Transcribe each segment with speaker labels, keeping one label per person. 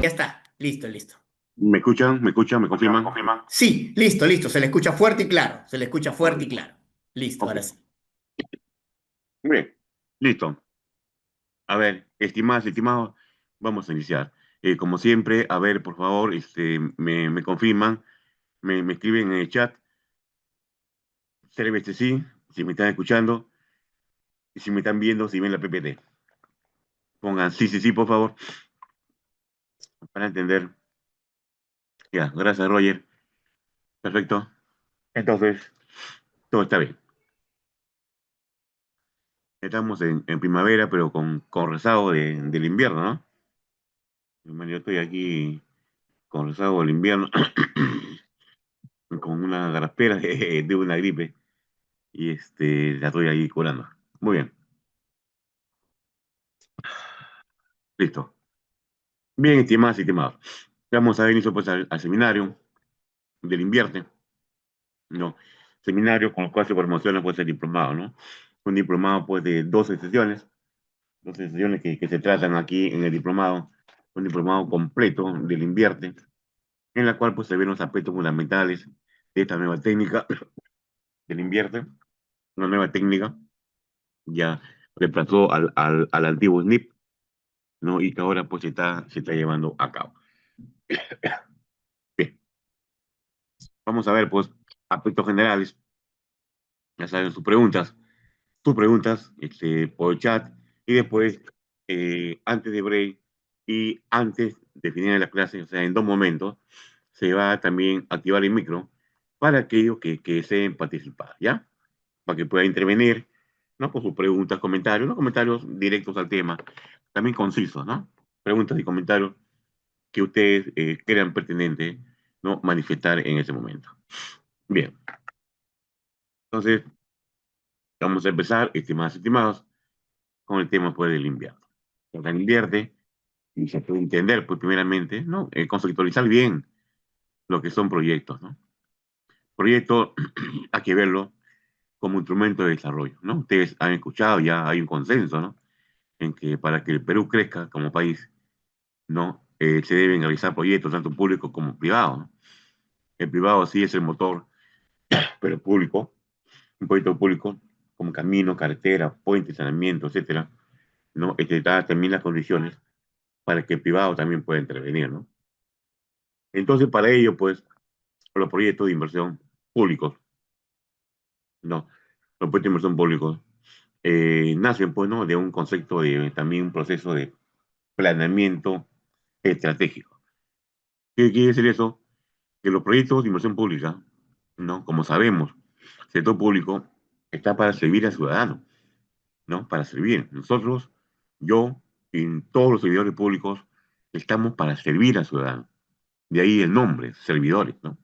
Speaker 1: Ya está, listo, listo.
Speaker 2: ¿Me escuchan? ¿Me escuchan? ¿Me
Speaker 1: ¿Confirma?
Speaker 2: confirman?
Speaker 1: ¿Confirma? Sí, listo, listo. Se le escucha fuerte y claro. Se le escucha fuerte y claro. Listo,
Speaker 2: Ok.
Speaker 1: ahora sí.
Speaker 2: Bien, listo. A ver, estimados, vamos a iniciar. Como siempre, a ver, por favor, me confirman, me escriben en el chat, tres veces sí, si me están escuchando, y si me están viendo, si ven la PPT. Pongan sí, sí, sí, por favor, para entender. Ya, gracias, Roger. Perfecto. Entonces, todo está bien. Estamos en primavera, pero con rezago del invierno, ¿no? Bueno, yo estoy aquí con rezago del invierno, con una garraspera de una gripe, y la estoy ahí curando. Muy bien, listo. Bien, estimadas y estimados. Vamos a dar inicio pues al seminario del invierno, ¿no? Seminario con el cual se promociona pues el diplomado, ¿no? Un diplomado pues de 12 sesiones que se tratan aquí en el diplomado, un diplomado completo del invierte, en la cual pues se ven los aspectos fundamentales de esta nueva técnica del invierte, una nueva técnica ya reemplazó al antiguo SNP, ¿no? Y que ahora pues se está llevando a cabo. Bien, vamos a ver pues aspectos generales, ya saben sus preguntas por el chat y después, antes de break y antes de finalizar la clase, o sea, en 2 momentos, se va también a activar el micro para aquellos que deseen participar, ¿ya? Para que pueda intervenir, ¿no? Con sus preguntas, comentarios, no comentarios directos al tema, también concisos, ¿no? Preguntas y comentarios que ustedes crean pertinente, ¿no? Manifestar en ese momento. Bien, entonces vamos a empezar, estimados, con el tema pues, del invierno. El invierte y se puede entender, pues primeramente, ¿no? Conceptualizar bien lo que son proyectos, ¿no? Proyectos hay que verlo como instrumento de desarrollo, ¿no? Ustedes han escuchado, ya hay un consenso, ¿no? En que para que el Perú crezca como país, ¿no? Se deben realizar proyectos tanto públicos como privados, ¿no? El privado sí es el motor, pero público, un proyecto público como camino, carretera, puentes, saneamiento, etcétera, ¿no? Da también las condiciones para que el privado también pueda intervenir, ¿no? Entonces, para ello, pues, los proyectos de inversión públicos, ¿no? Los proyectos de inversión públicos nacen, pues, ¿no? De un concepto de también un proceso de planeamiento estratégico. ¿Qué quiere decir eso? Que los proyectos de inversión pública, ¿no? Como sabemos, el sector público está para servir al ciudadano, ¿no? Para servir. Nosotros, yo y todos los servidores públicos estamos para servir al ciudadano. De ahí el nombre, servidores, ¿no?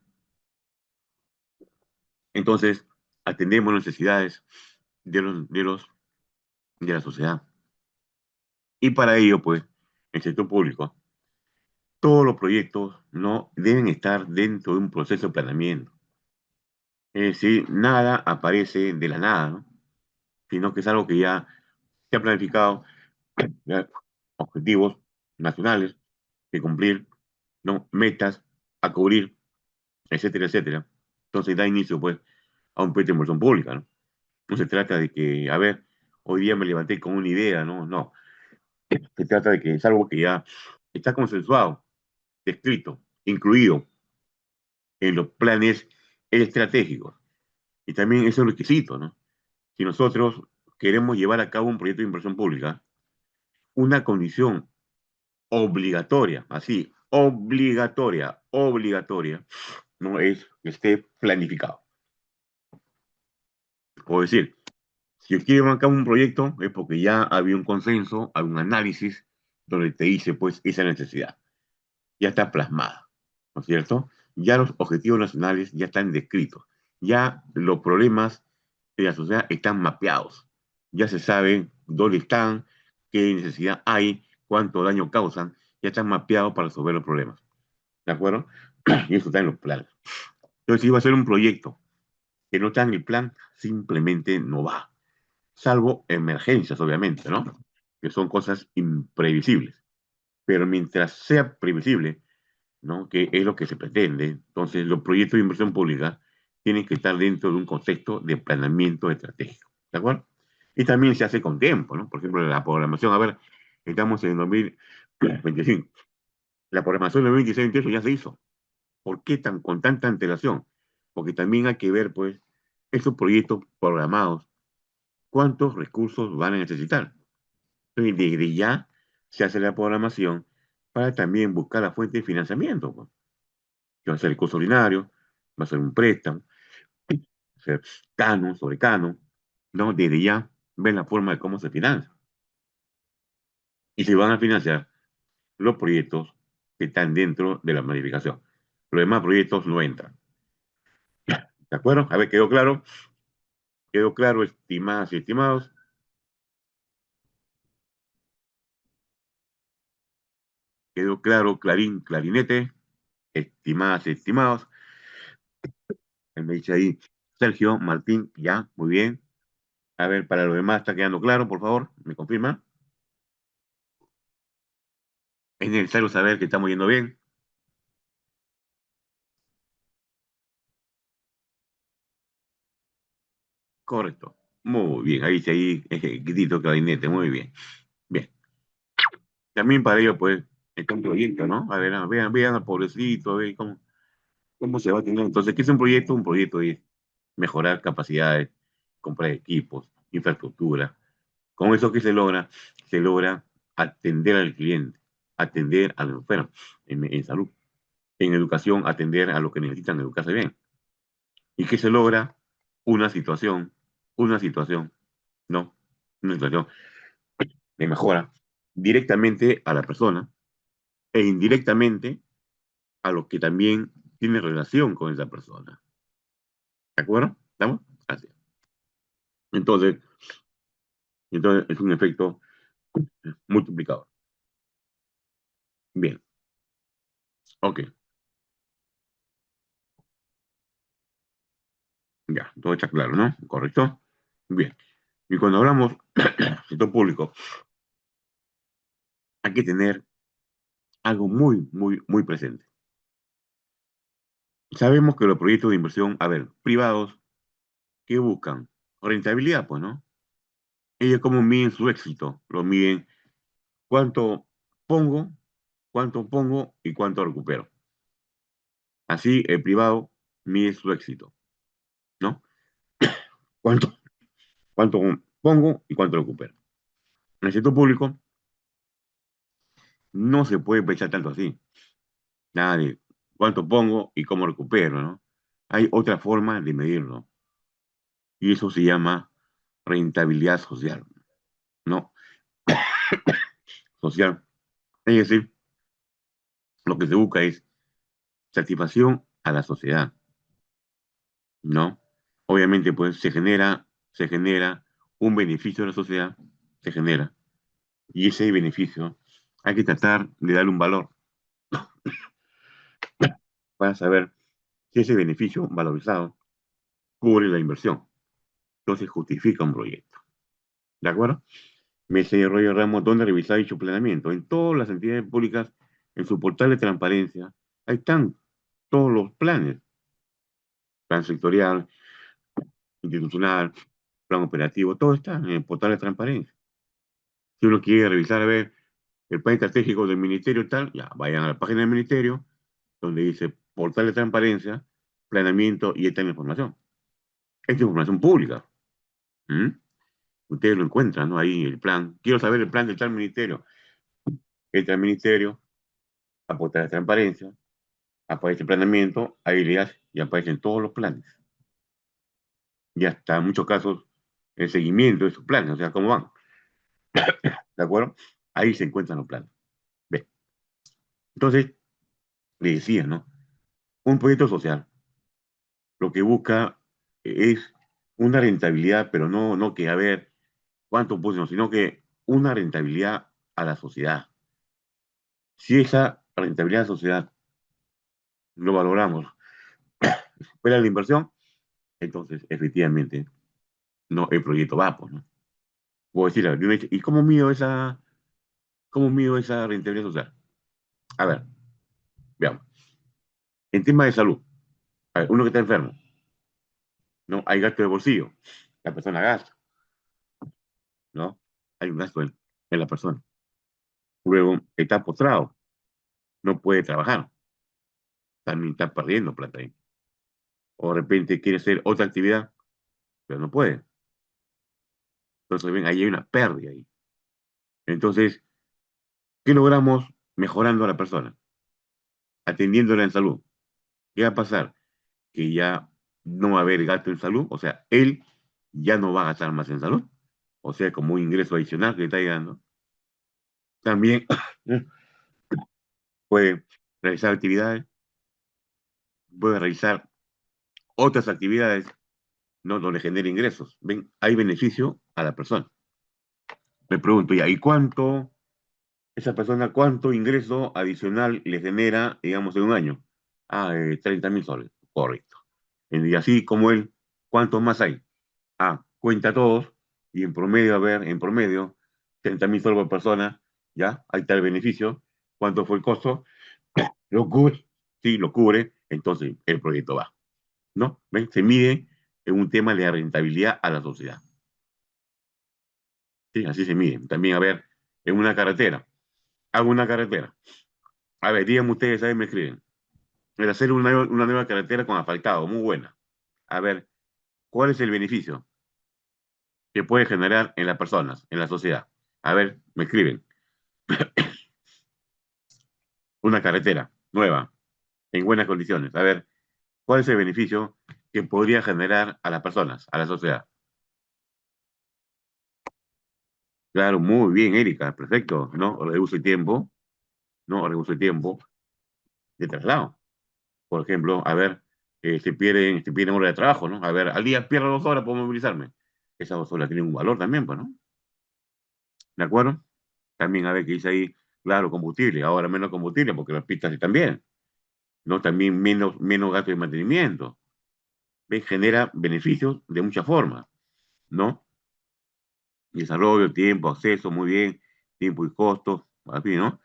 Speaker 2: Entonces, atendemos las necesidades de la sociedad. Y para ello, pues, el sector público, todos los proyectos no deben estar dentro de un proceso de planeamiento. Es decir, nada aparece de la nada, ¿no? Sino que es algo que ya se ha planificado, ya, objetivos nacionales que cumplir, ¿no? Metas a cubrir, etcétera, etcétera. Entonces da inicio, pues, a un proyecto de inversión pública, ¿no? No se trata de que, a ver, hoy día me levanté con una idea, ¿no? No. Se trata de que es algo que ya está consensuado, descrito, incluido en los planes estratégicos. Y también es un requisito, ¿no? Si nosotros queremos llevar a cabo un proyecto de inversión pública, una condición obligatoria, así, obligatoria, no es que esté planificado. O decir, si yo quiero llevar a cabo un proyecto es porque ya había un consenso, hay un análisis donde te dice, pues, esa necesidad. Ya está plasmada, ¿no es cierto? Ya los objetivos nacionales ya están descritos, ya los problemas de la sociedad están mapeados, ya se sabe dónde están, qué necesidad hay, cuánto daño causan, ya están mapeados para resolver los problemas, ¿de acuerdo? Y eso está en los planes. Entonces, si va a ser un proyecto que no está en el plan, simplemente no va, salvo emergencias, obviamente, ¿no? Que son cosas imprevisibles. pero mientras sea previsible, ¿no? Que es lo que se pretende. Entonces, los proyectos de inversión pública tienen que estar dentro de un contexto de planeamiento estratégico, ¿de acuerdo? Y también se hace con tiempo, ¿no? Por ejemplo, la programación, a ver, estamos en 2025. La programación de 2026 ya se hizo. ¿Por qué con tanta antelación? Porque también hay que ver, pues, esos proyectos programados, cuántos recursos van a necesitar. Entonces, desde ya se hace la programación para también buscar la fuente de financiamiento, pues, que va a ser el curso ordinario, va a ser un préstamo, va a ser canon sobre canon, ¿no? Desde ya ven la forma de cómo se financia. Y se van a financiar los proyectos que están dentro de la planificación. Los demás proyectos no entran. ¿De acuerdo? A ver, ¿quedó claro? ¿Quedó claro, estimadas y estimados? ¿Quedó claro, clarín, clarinete? Estimadas y estimados. Me dice ahí Sergio, Martín, ya, muy bien. A ver, para los demás está quedando claro, por favor, me confirma. Es necesario saber que estamos yendo bien. Correcto. Muy bien, ahí sí, ahí, grito clarinete, muy bien. Bien. También para ello, pues, está un proyecto, ¿no? A ver, vean, vean al pobrecito, a ver cómo se va a tener. Entonces, ¿qué es un proyecto? Un proyecto es mejorar capacidades, comprar equipos, infraestructura. ¿Con eso qué se logra? Se logra atender al cliente, atender al enfermo en salud, en educación, atender a los que necesitan educarse bien. ¿Y qué se logra? Una situación, una situación, ¿no? Una situación de mejora directamente a la persona e indirectamente a los que también tienen relación con esa persona. ¿De acuerdo? ¿Estamos? Así. Entonces, entonces es un efecto multiplicador. Bien, ok, ya, todo está claro, ¿no? ¿Correcto? Bien. Y cuando hablamos del sector público, hay que tener algo muy, muy, muy presente. Sabemos que los proyectos de inversión, a ver, privados, ¿qué buscan? Rentabilidad, pues, ¿no? Ellos cómo miden su éxito, lo miden cuánto pongo, cuánto pongo y cuánto recupero. Así el privado mide su éxito, ¿no? Cuánto, cuánto pongo y cuánto recupero. En el sector público no se puede pensar tanto así. Nada de cuánto pongo y cómo recupero, ¿no? Hay otra forma de medirlo y eso se llama rentabilidad social, ¿no? Social. Es decir, lo que se busca es satisfacción a la sociedad, ¿no? Obviamente, pues se genera un beneficio a la sociedad, se genera, y ese beneficio hay que tratar de darle un valor para saber si ese beneficio valorizado cubre la inversión. Entonces justifica un proyecto. ¿De acuerdo? Mesa y Roger Ramos, ¿dónde revisar dicho planeamiento? En todas las entidades públicas, en su portal de transparencia, ahí están todos los planes, plan sectorial, institucional, plan operativo, todo está en el portal de transparencia. Si uno quiere revisar, a ver, el plan estratégico del ministerio tal, ya, vayan a la página del ministerio, donde dice portal de transparencia, planeamiento, y está en la información. Esta es información pública. ¿Mm? Ustedes lo encuentran, ¿no? Ahí el plan. Quiero saber el plan del tal ministerio. Entra al ministerio, a portal de transparencia, aparece el planeamiento, ahí le das y aparecen todos los planes. Y hasta en muchos casos el seguimiento de esos planes, o sea, cómo van. ¿De acuerdo? Ahí se encuentran los planes. Ve. Entonces, le decía, ¿no? Un proyecto social lo que busca es una rentabilidad, pero no que a ver cuánto pusimos, sino que una rentabilidad a la sociedad. Si esa rentabilidad a la sociedad lo valoramos, supera la inversión, entonces efectivamente no, el proyecto va, pues, ¿no? Puedo decir, ¿y cómo mido esa rentabilidad social? A ver, veamos. En tema de salud, a ver, uno que está enfermo, ¿no? Hay gasto de bolsillo, la persona gasta, ¿no? Hay un gasto en la persona. Luego está postrado, no puede trabajar, también está perdiendo plata ahí. O de repente quiere hacer otra actividad, pero no puede. Entonces, ven, ahí hay una pérdida ahí. Entonces, ¿qué logramos mejorando a la persona? Atendiéndola en salud. ¿Qué va a pasar? Que ya no va a haber gasto en salud, o sea, él ya no va a gastar más en salud, o sea, como un ingreso adicional que le está llegando. También puede realizar actividades, puede realizar otras actividades, no donde genere ingresos. Ven, hay beneficio a la persona. Me pregunto ya, ¿y cuánto esa persona, cuánto ingreso adicional le genera, digamos, en un año? 30.000 soles, correcto. Y así como él, ¿cuántos más hay? Cuenta todos y en promedio, a ver, en promedio, 30.000 soles por persona, ya, ahí está el beneficio. ¿Cuánto fue el costo? Lo cubre, sí, lo cubre, entonces el proyecto va, ¿no? ¿Ven? Se mide en un tema de rentabilidad a la sociedad. Sí, así se mide. También, a ver, en una carretera, hago una carretera. A ver, díganme ustedes, ahí me escriben. El hacer una nueva carretera con asfaltado, muy buena. A ver, ¿cuál es el beneficio que puede generar en las personas, en la sociedad? A ver, me escriben. Una carretera nueva, en buenas condiciones. A ver, ¿cuál es el beneficio que podría generar a las personas, a la sociedad? Claro, muy bien, Erika, perfecto, ¿no? Reduce el tiempo, ¿no? Reduce el tiempo de traslado. Por ejemplo, a ver, se pierden horas de trabajo, ¿no? A ver, al día pierdo 2 horas por movilizarme. Esas 2 horas tienen un valor también, pues, ¿no? ¿De acuerdo? También, a ver, que dice ahí, claro, combustible, ahora menos combustible porque las pistas están bien, ¿no? También menos gasto de mantenimiento. ¿Ves? Genera beneficios de muchas formas, ¿no? Desarrollo, tiempo, acceso, muy bien, tiempo y costos, así, ¿no?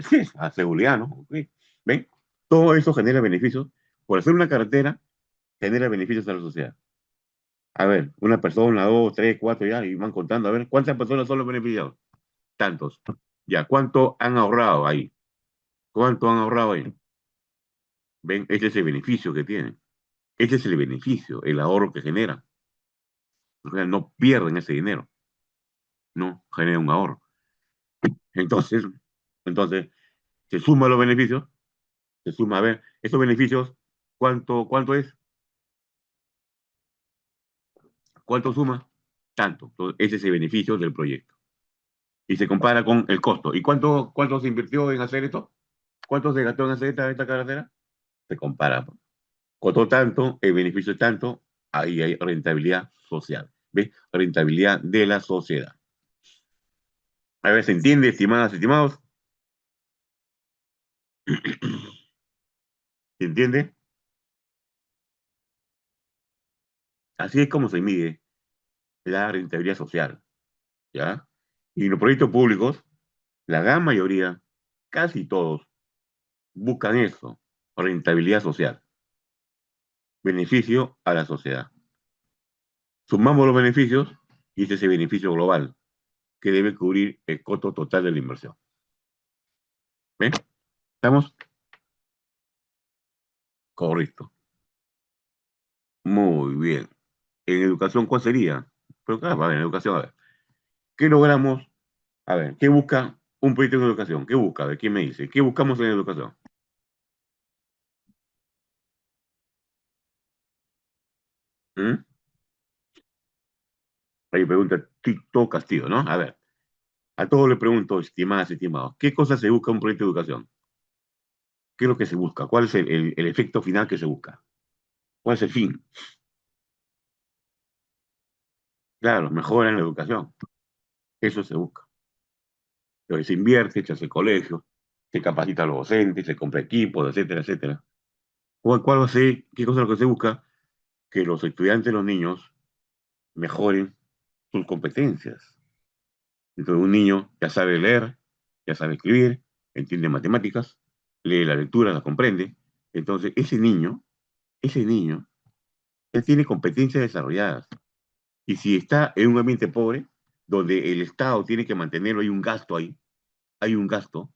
Speaker 2: Sí, a seguridad, ¿no? Ok. ¿Ven? Todo eso genera beneficios. Por hacer una carretera, genera beneficios a la sociedad. A ver, una persona, dos, tres, cuatro, ya, y van contando. A ver, ¿cuántas personas son los beneficiados? Tantos. Ya, ¿cuánto han ahorrado ahí? ¿Cuánto han ahorrado ahí? ¿Ven? Ese es el beneficio que tienen. Ese es el beneficio, el ahorro que genera. O sea, no pierden ese dinero, no genera un ahorro. Entonces, entonces, se suma los beneficios, se suma, a ver, esos beneficios, ¿cuánto es? ¿Cuánto suma? Tanto. Entonces, ese es el beneficio del proyecto. Y se compara con el costo. ¿Y cuánto se invirtió en hacer esto? ¿Cuánto se gastó en hacer esta carretera? Se compara. Costó tanto, el beneficio es tanto, ahí hay rentabilidad social. ¿Ves? Rentabilidad de la sociedad. A ver, ¿se entiende, estimadas, estimados? ¿Se entiende? Así es como se mide la rentabilidad social, ¿ya? Y los proyectos públicos, la gran mayoría, casi todos, buscan eso, rentabilidad social, beneficio a la sociedad. Sumamos los beneficios y ese es el beneficio global que debe cubrir el costo total de la inversión. ¿Ven? ¿Estamos? Correcto. Muy bien. En educación, ¿cuál sería? Pero claro, a ver, en educación, a ver, ¿qué logramos? A ver, ¿qué busca un proyecto de educación? ¿Qué busca? A ver, ¿quién me dice? ¿Qué buscamos en educación? ¿Mm? Ahí pregunta Tito Castillo, ¿no? A ver, a todos les pregunto, estimadas, estimados, ¿qué cosa se busca en un proyecto de educación? ¿Qué es lo que se busca? ¿Cuál es el efecto final que se busca? ¿Cuál es el fin? Claro, mejora en la educación. Eso se busca. Entonces, se invierte, se hace colegio, se capacita a los docentes, se compra equipos, etcétera, etcétera. ¿Cuál va a ser, qué cosa es lo que se busca? Que los estudiantes, los niños, mejoren sus competencias. Entonces, un niño ya sabe leer, ya sabe escribir, entiende matemáticas, lee la lectura, la comprende. Entonces, ese niño, él tiene competencias desarrolladas. Y si está en un ambiente pobre, donde el Estado tiene que mantenerlo, hay un gasto,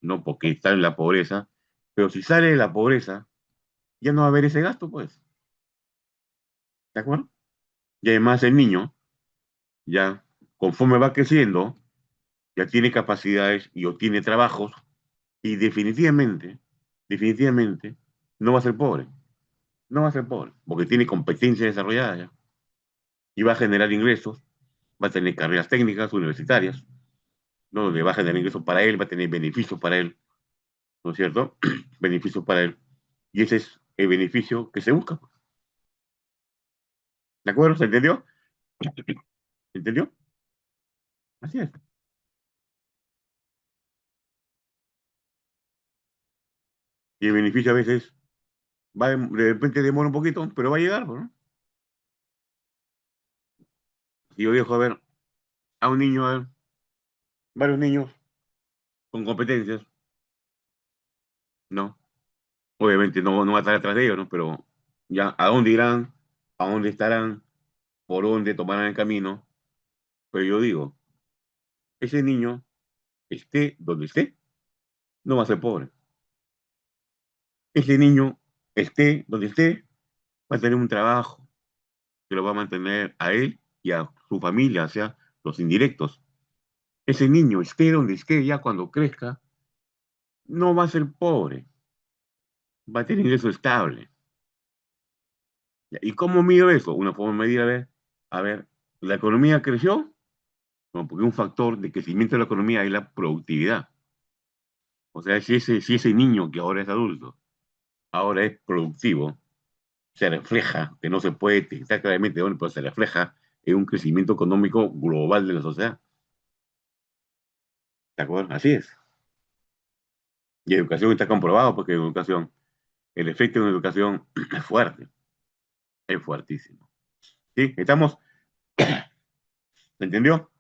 Speaker 2: no porque está en la pobreza, pero si sale de la pobreza, ya no va a haber ese gasto, pues, ¿de acuerdo? Y además el niño, ya conforme va creciendo, ya tiene capacidades y obtiene trabajos, y definitivamente, no va a ser pobre, no va a ser pobre, porque tiene competencias desarrolladas ya, y va a generar ingresos, va a tener carreras técnicas universitarias, ¿no? Donde va a generar ingresos para él, va a tener beneficios para él, ¿no es cierto? Beneficios para él. Y ese es el beneficio que se busca. ¿De acuerdo? ¿Se entendió? ¿Se entendió? Así es. Y el beneficio a veces de repente demora un poquito, pero va a llegar, ¿no? Si yo dejo a ver a un niño, a ver, varios niños con competencias, ¿no? Obviamente no va a estar atrás de ellos, ¿no? Pero ya, ¿a dónde irán? ¿A dónde estarán? ¿Por dónde tomarán el camino? Pero yo digo, ese niño, esté donde esté, no va a ser pobre. Ese niño, esté donde esté, va a tener un trabajo que lo va a mantener a él y a su familia, o sea, los indirectos. Ese niño, esté donde esté, ya cuando crezca, no va a ser pobre, va a tener ingreso estable. ¿Y cómo mido eso? Una forma de medir, a ver, ¿la economía creció? No, porque un factor de crecimiento de la economía es la productividad. O sea, si ese niño que ahora es adulto, ahora es productivo, se refleja, que no se puede detectar claramente, bueno, pero se refleja en un crecimiento económico global de la sociedad. ¿De acuerdo? Así es. Y educación está comprobado porque en educación, el efecto en educación es fuerte, es fuertísimo. ¿Sí? ¿Estamos? ¿Se entendió?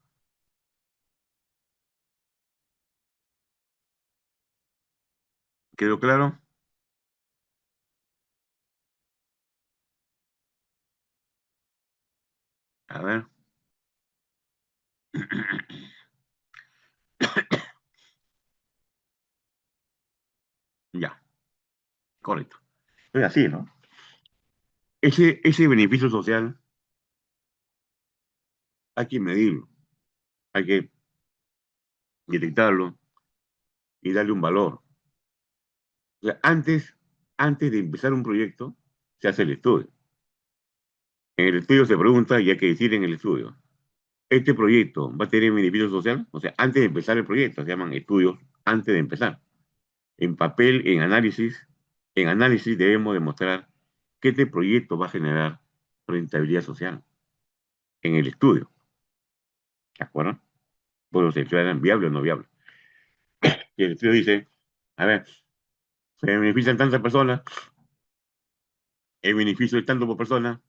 Speaker 2: ¿Quedó claro? A ver. Ya, correcto. Es así, ¿no? Ese beneficio social hay que medirlo, hay que detectarlo y darle un valor. O sea, antes de empezar un proyecto, se hace el estudio. En el estudio se pregunta y hay que decir en el estudio, ¿este proyecto va a tener beneficio social? O sea, antes de empezar el proyecto, se llaman estudios antes de empezar. En papel, en análisis debemos demostrar que este proyecto va a generar rentabilidad social en el estudio. ¿De acuerdo? Pues se declaran viable o no viable. Y el estudio dice, a ver, se benefician tantas personas, el beneficio es tanto por persona,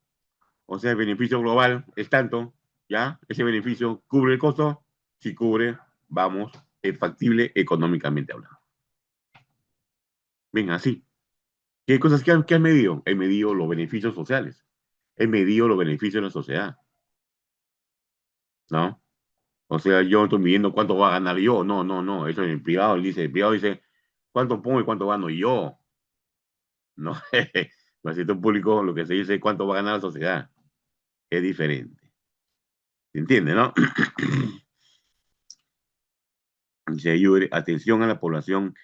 Speaker 2: o sea, el beneficio global es tanto, ¿ya? Ese beneficio cubre el costo, si cubre, vamos, es factible económicamente hablando. Ven, así. ¿Qué cosas que han medido? He medido los beneficios sociales, he medido los beneficios de la sociedad, ¿no? O sea, yo no estoy midiendo cuánto va a ganar yo, no, eso en el privado dice, ¿cuánto pongo y cuánto gano yo? No, en el sector público lo que se dice es cuánto va a ganar la sociedad, es diferente, ¿se entiende, no? Dice Ayuder, atención a la población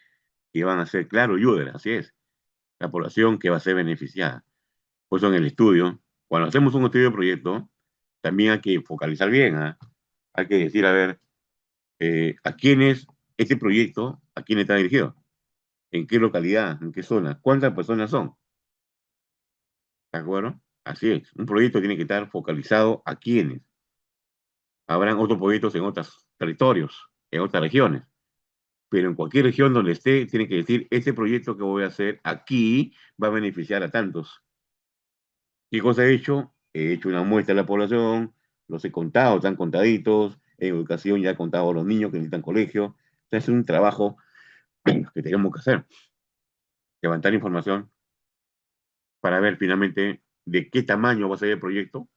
Speaker 2: que van a ser, claro, Ayuder, así es, la población que va a ser beneficiada. Por eso en el estudio, cuando hacemos un estudio de proyecto, también hay que focalizar bien, ¿eh? Hay que decir, a ver, a quién es este proyecto, a quién está dirigido, en qué localidad, en qué zona, cuántas personas son, ¿de acuerdo? Así es, un proyecto tiene que estar focalizado a quiénes. Habrán otros proyectos en otros territorios, en otras regiones, pero en cualquier región donde esté, tiene que decir, este proyecto que voy a hacer aquí va a beneficiar a tantos. ¿Qué cosa he hecho? He hecho una muestra de la población, los he contado, están contaditos, en educación ya he contado a los niños que necesitan colegio. Entonces es un trabajo, que tenemos que hacer. Levantar información para ver finalmente de qué tamaño va a ser el proyecto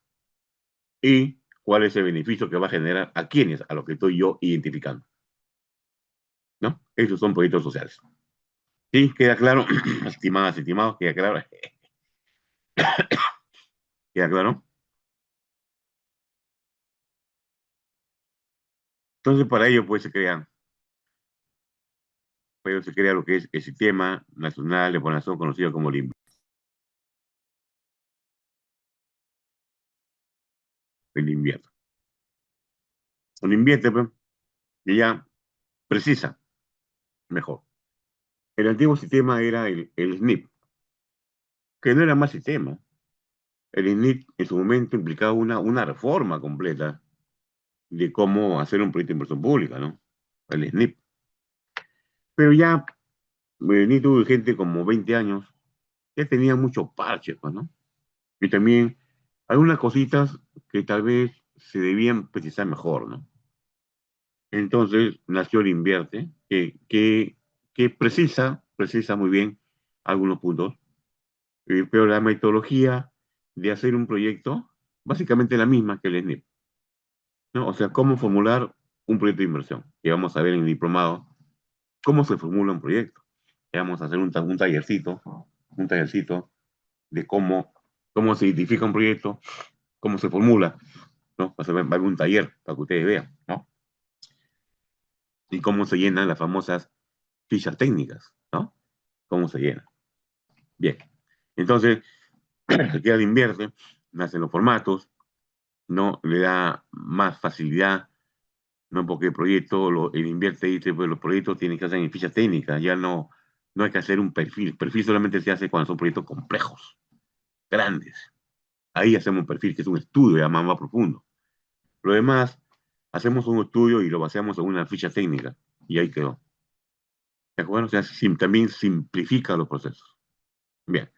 Speaker 2: y cuál es el beneficio que va a generar a quienes, a lo que estoy yo identificando, ¿no? Esos son proyectos sociales. ¿Sí? ¿Queda claro? Estimadas, estimados, ¿queda claro? ¿Queda claro? Entonces, para ello, pues, se crea lo que es el Sistema Nacional de Población conocido como el invierno. El invierte, pues, y ya precisa mejor. El antiguo sistema era el SNIP, que no era más sistema. El SNIP en su momento implicaba una reforma completa de cómo hacer un proyecto de inversión pública, ¿no? El SNIP. Pero ya Benito y gente como 20 años ya tenía muchos parches, pues, ¿no? Y también algunas cositas que tal vez se debían precisar mejor, ¿no? Entonces nació el Invierte, que precisa muy bien algunos puntos, pero la metodología de hacer un proyecto, básicamente la misma que el SNIP, ¿no? O sea, cómo formular un proyecto de inversión. Y vamos a ver en el diplomado cómo se formula un proyecto. Y vamos a hacer un tallercito de cómo se identifica un proyecto, cómo se formula, ¿no? Va a haber un taller para que ustedes vean, ¿no? Y cómo se llenan las famosas fichas técnicas, ¿no? Cómo se llenan. Bien. Entonces, se queda de invierte, nacen los formatos, ¿no? Le da más facilidad, ¿no? Porque el invierte dice, pues los proyectos tienen que hacer en fichas técnicas, ya no hay que hacer un perfil. El perfil solamente se hace cuando son proyectos complejos, grandes. Ahí hacemos un perfil que es un estudio ya más profundo. Lo demás, hacemos un estudio y lo basamos en una ficha técnica y ahí quedó. ¿De acuerdo? O sea, también simplifica los procesos. Bien.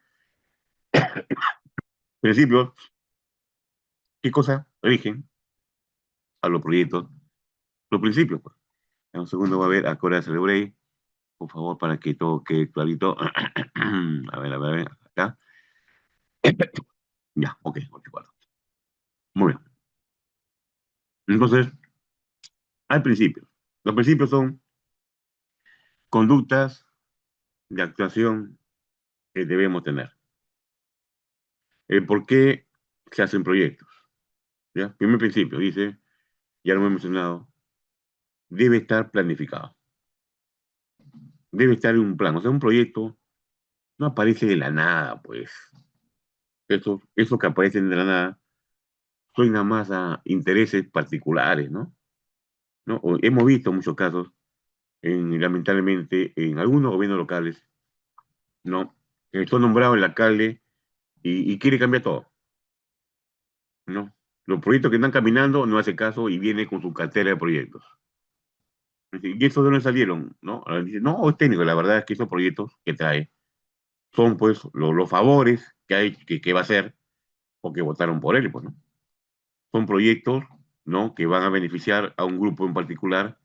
Speaker 2: Principios, ¿qué cosa rigen a los proyectos? Los principios, pues. En un segundo va a ver a Corea Celebrate, por favor, para que todo quede clarito. A ver, acá. Ya, ok, 84. Muy bien. Entonces, hay principios. Los principios son conductas de actuación que debemos tener. ¿Por qué se hacen proyectos? ¿Ya? Primer principio, dice, ya lo hemos mencionado, debe estar planificado. Debe estar en un plan. O sea, un proyecto no aparece de la nada, pues. Eso que aparece de la nada suena más a intereses particulares, ¿no? ¿No? Hemos visto muchos casos, lamentablemente, en algunos gobiernos locales, ¿no? Son nombrados el alcalde y quiere cambiar todo, ¿no? Los proyectos que están caminando no hace caso y viene con su cartera de proyectos. ¿Y eso de dónde salieron? ¿No? Ahora dice, no, es técnico, la verdad es que esos proyectos que trae son pues los favores que va a hacer porque votaron por él, pues, ¿no? Son proyectos, ¿no? Que van a beneficiar a un grupo en particular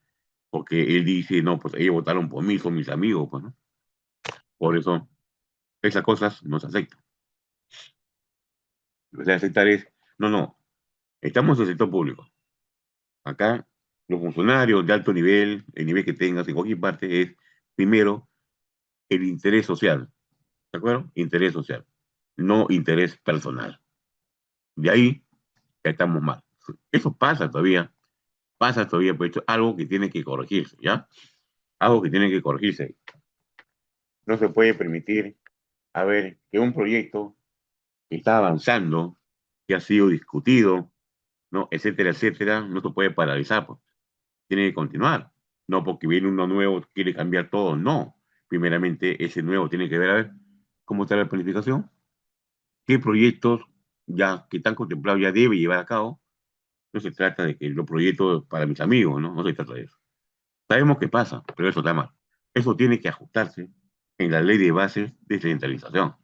Speaker 2: porque él dice, no, pues ellos votaron por mí, son mis amigos, pues, ¿no? Por eso esas cosas no se aceptan. O sea, aceptar es, no, estamos en el sector público. Acá los funcionarios de alto nivel, el nivel que tengas en cualquier parte, es primero el interés social, ¿de acuerdo? Interés social, no interés personal. De ahí ya estamos mal. Eso pasa todavía, pues esto es algo que tiene que corregirse, ¿ya? Algo que tiene que corregirse. No se puede permitir, a ver, que un proyecto que está avanzando, que ha sido discutido, ¿no? Etcétera, etcétera, no se puede paralizar, pues. Tiene que continuar. No porque viene uno nuevo, quiere cambiar todo, no. Primeramente, ese nuevo tiene que ver, a ver, cómo está la planificación, qué proyectos ya que están contemplados ya debe llevar a cabo. No se trata de que los proyectos para mis amigos, ¿no? No se trata de eso. Sabemos qué pasa, pero eso está mal. Eso tiene que ajustarse en la ley de bases de descentralización,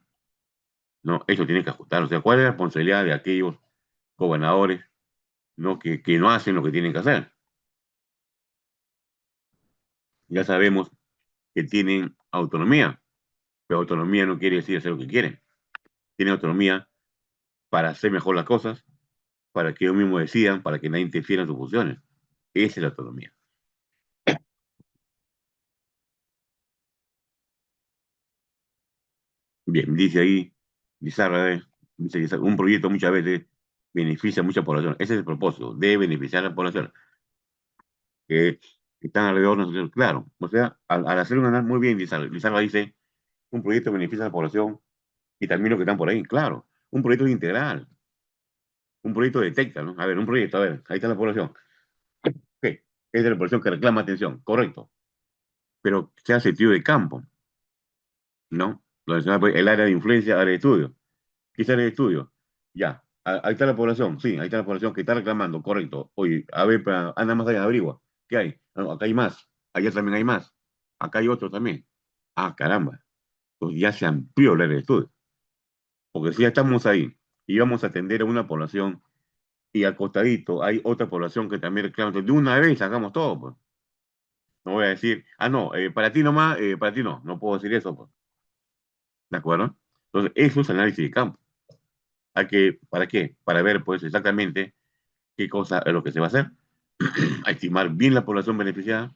Speaker 2: ¿no? Eso tiene que ajustar. O sea, ¿cuál es la responsabilidad de aquellos gobernadores, ¿no? Que no hacen lo que tienen que hacer? Ya sabemos que tienen autonomía, pero autonomía no quiere decir hacer lo que quieren. Tienen autonomía para hacer mejor las cosas, para que ellos mismos decidan, para que nadie interfiera en sus funciones. Esa es la autonomía. Bien, dice ahí, Lizarra, dice Lizarra, un proyecto muchas veces beneficia a mucha población. Ese es el propósito, de beneficiar a la población que están alrededor de nosotros. Claro, o sea, al hacer un análisis muy bien, Lizarra dice, un proyecto beneficia a la población y también los que están por ahí. Claro, un proyecto integral, un proyecto detecta, ¿no? A ver, un proyecto, a ver, ahí está la población. ¿Qué? Es de la población que reclama atención, correcto, pero se hace sentido de campo, ¿no? Donde se llama, pues, el área de influencia, área de estudio. ¿Qué es área de estudio? Ya, ahí está la población, sí, ahí está la población que está reclamando, correcto. Oye, a ver, anda más allá, averigua. ¿Qué hay? No, acá hay más, allá también hay más, acá hay otro también. Ah, caramba, pues ya se amplió el área de estudio, porque si ya estamos ahí y vamos a atender a una población y al costadito hay otra población que también reclama, entonces de una vez sacamos todo, pues. No voy a decir, ah, no, para ti nomás, para ti no, no puedo decir eso, pues. ¿De acuerdo? Entonces, eso es análisis de campo. ¿Para qué? Para ver, pues, exactamente qué cosa es lo que se va a hacer, a estimar bien la población beneficiada,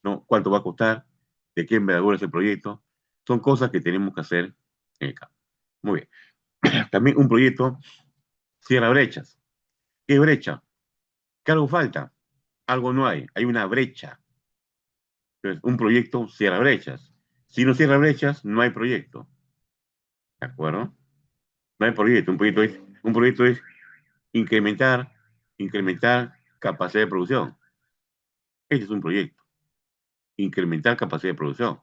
Speaker 2: ¿no? Cuánto va a costar, de qué envergadura es el proyecto. Son cosas que tenemos que hacer en el campo. Muy bien. También un proyecto cierra brechas. ¿Qué brecha? ¿Qué algo falta? Algo no hay. Hay una brecha. Entonces, un proyecto cierra brechas. Si no cierra brechas, no hay proyecto. ¿De acuerdo? No hay proyecto. Un proyecto es incrementar, incrementar capacidad de producción. Ese es un proyecto. Incrementar capacidad de producción.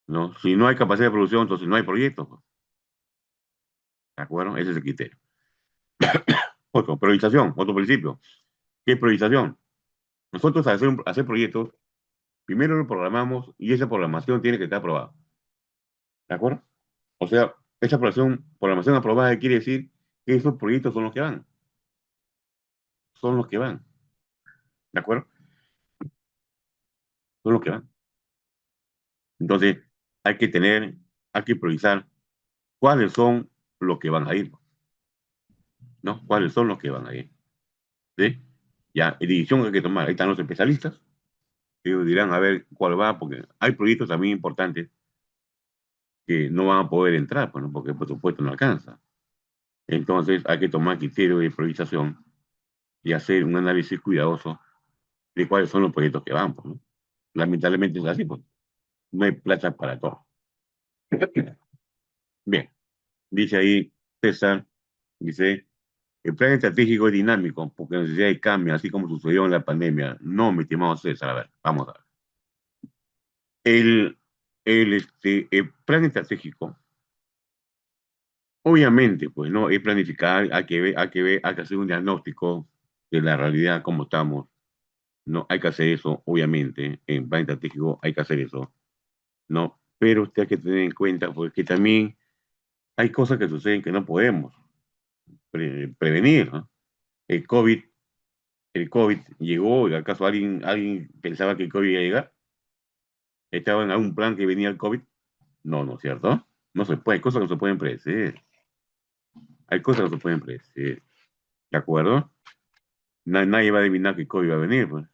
Speaker 2: ¿No? Si no hay capacidad de producción, entonces no hay proyecto, pues. ¿De acuerdo? Ese es el criterio. Otro, priorización, otro principio. ¿Qué es priorización? Nosotros al hacer proyectos, primero lo programamos y esa programación tiene que estar aprobada. ¿De acuerdo? O sea, esa programación aprobada quiere decir que esos proyectos son los que van. Son los que van. ¿De acuerdo? Son los que van. Entonces, hay que tener, hay que priorizar cuáles son los que van a ir, ¿no? ¿Cuáles son los que van a ir? ¿Sí? Ya, decisión hay que tomar. Ahí están los especialistas. Ellos dirán a ver cuál va, porque hay proyectos también importantes que no van a poder entrar, pues, ¿no? Porque el presupuesto no alcanza. Entonces, hay que tomar criterio de priorización y hacer un análisis cuidadoso de cuáles son los proyectos que van, pues, ¿no? Lamentablemente es así, pues. No hay plata para todo. Bien, dice ahí César, dice, el plan estratégico es dinámico porque las necesidades cambian, así como sucedió en la pandemia. No, mi estimado César, a ver, vamos a ver. El plan estratégico, obviamente, pues, ¿no? Es planificar, hay que hacer un diagnóstico de la realidad, cómo estamos, ¿no? Hay que hacer eso, obviamente, en plan estratégico hay que hacer eso, ¿no? Pero usted hay que tener en cuenta, pues, que también hay cosas que suceden que no podemos prevenir, ¿no? El COVID, el COVID llegó, ¿y acaso alguien pensaba que el COVID iba a llegar? ¿Estaba en algún plan que venía el COVID? No, ¿no es cierto? No se puede, hay cosas que no se pueden predecir, hay cosas que no se pueden predecir, ¿de acuerdo? Nadie va a adivinar que el COVID va a venir, pues.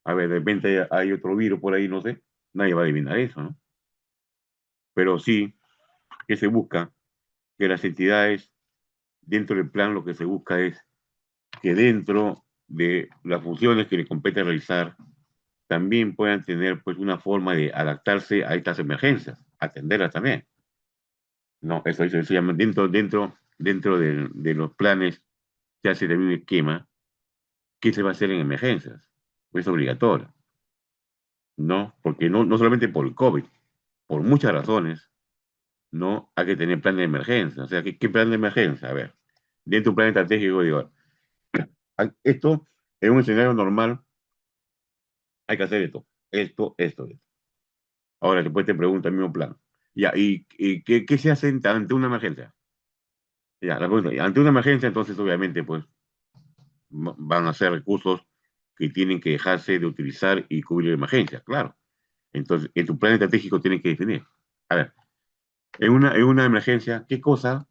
Speaker 2: A ver, de repente hay otro virus por ahí, no sé, nadie va a adivinar eso, ¿no? Pero sí que se busca que las entidades, dentro del plan, lo que se busca es que dentro de las funciones que le compete realizar, también puedan tener, pues, una forma de adaptarse a estas emergencias, atenderlas también. No, eso se llama dentro de los planes, se hace también un esquema que se va a hacer en emergencias. Es obligatorio, ¿no? Porque no solamente por el COVID, por muchas razones, ¿no? Hay que tener plan de emergencia. O sea, ¿qué plan de emergencia? A ver, dentro de un plan estratégico, digo, esto, en un escenario normal, hay que hacer esto. Ahora, después te pregunta el mismo plan. Ya, ¿y qué se hace ante una emergencia? Ya, la pregunta, ante una emergencia, entonces, obviamente, pues, van a ser recursos que tienen que dejarse de utilizar y cubrir emergencias, claro. Entonces, en tu plan estratégico tienes que definir. A ver, en una emergencia, qué cosas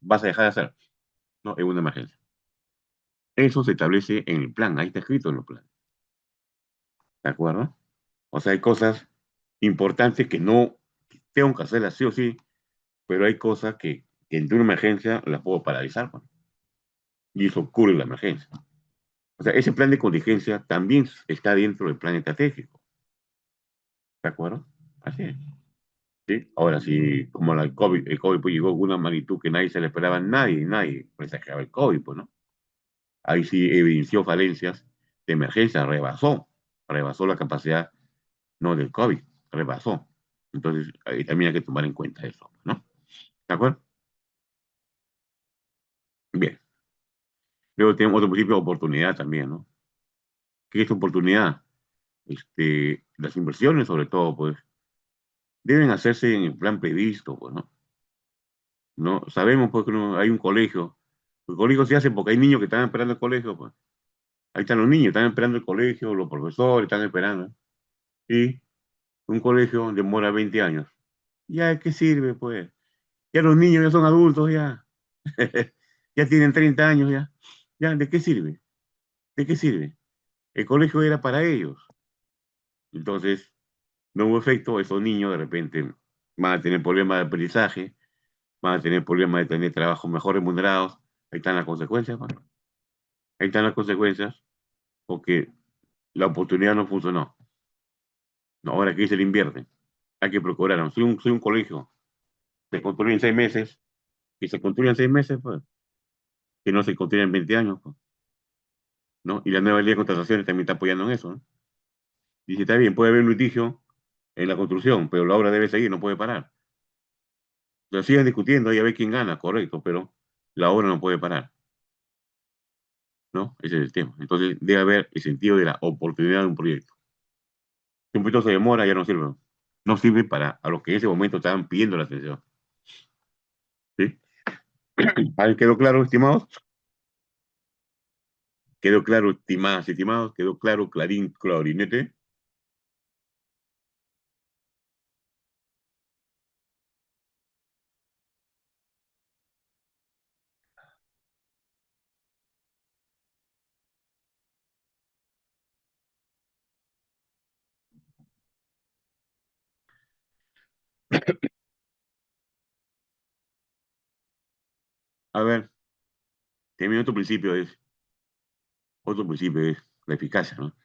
Speaker 2: vas a dejar de hacer? ¿No? En una emergencia. Eso se establece en el plan, ahí está escrito en el plan. ¿De acuerdo? O sea, hay cosas importantes que no tengo que hacerlas sí o sí, pero hay cosas que en una emergencia las puedo paralizar, pues, y eso cubre la emergencia. O sea, ese plan de contingencia también está dentro del plan estratégico. ¿De acuerdo? Así es. ¿Sí? Ahora, si como el COVID pues, llegó con una magnitud que nadie se le esperaba, nadie presagaba el COVID, pues, ¿no? Ahí sí evidenció falencias de emergencia, rebasó la capacidad, no del COVID, rebasó. Entonces, ahí también hay que tomar en cuenta eso, ¿no? ¿De acuerdo? Bien. Luego tenemos otro principio de oportunidad también, ¿no? ¿Qué es oportunidad? Las inversiones, sobre todo, pues, deben hacerse en el plan previsto, pues, ¿no? No sabemos porque no, hay un colegio. El colegio se hace porque hay niños que están esperando el colegio, pues. Ahí están los niños, están esperando el colegio, los profesores están esperando. Y un colegio demora 20 años. ¿Ya de qué sirve, pues? Ya los niños ya son adultos, ya. Ya tienen 30 años, ya. ¿Ya de qué sirve? ¿De qué sirve? El colegio era para ellos. Entonces, no hubo efecto, esos niños de repente van a tener problemas de aprendizaje, van a tener problemas de tener trabajos mejor remunerados. Ahí están las consecuencias, pues. Ahí están las consecuencias porque la oportunidad no funcionó. No, ahora que se le invierte, hay que procurar. ¿No? Si un colegio se construye en 6 meses, y se construye en 6 meses, pues, que no se construya en 20 años, pues, ¿no? Y la nueva ley de contrataciones también está apoyando en eso, ¿no? Dice, está bien, puede haber un litigio en la construcción, pero la obra debe seguir, no puede parar. Entonces siguen discutiendo y a ver quién gana, correcto, pero la obra no puede parar, ¿no? Ese es el tema. Entonces debe haber el sentido de la oportunidad de un proyecto. Si un proyecto se demora, ya no sirve. No sirve para a los que en ese momento estaban pidiendo la atención. ¿Sí? ¿Ahí quedó claro, estimados? ¿Quedó claro, estimadas, estimados? ¿Quedó claro, clarín, clarinete? A ver, también otro principio es la eficacia, ¿no?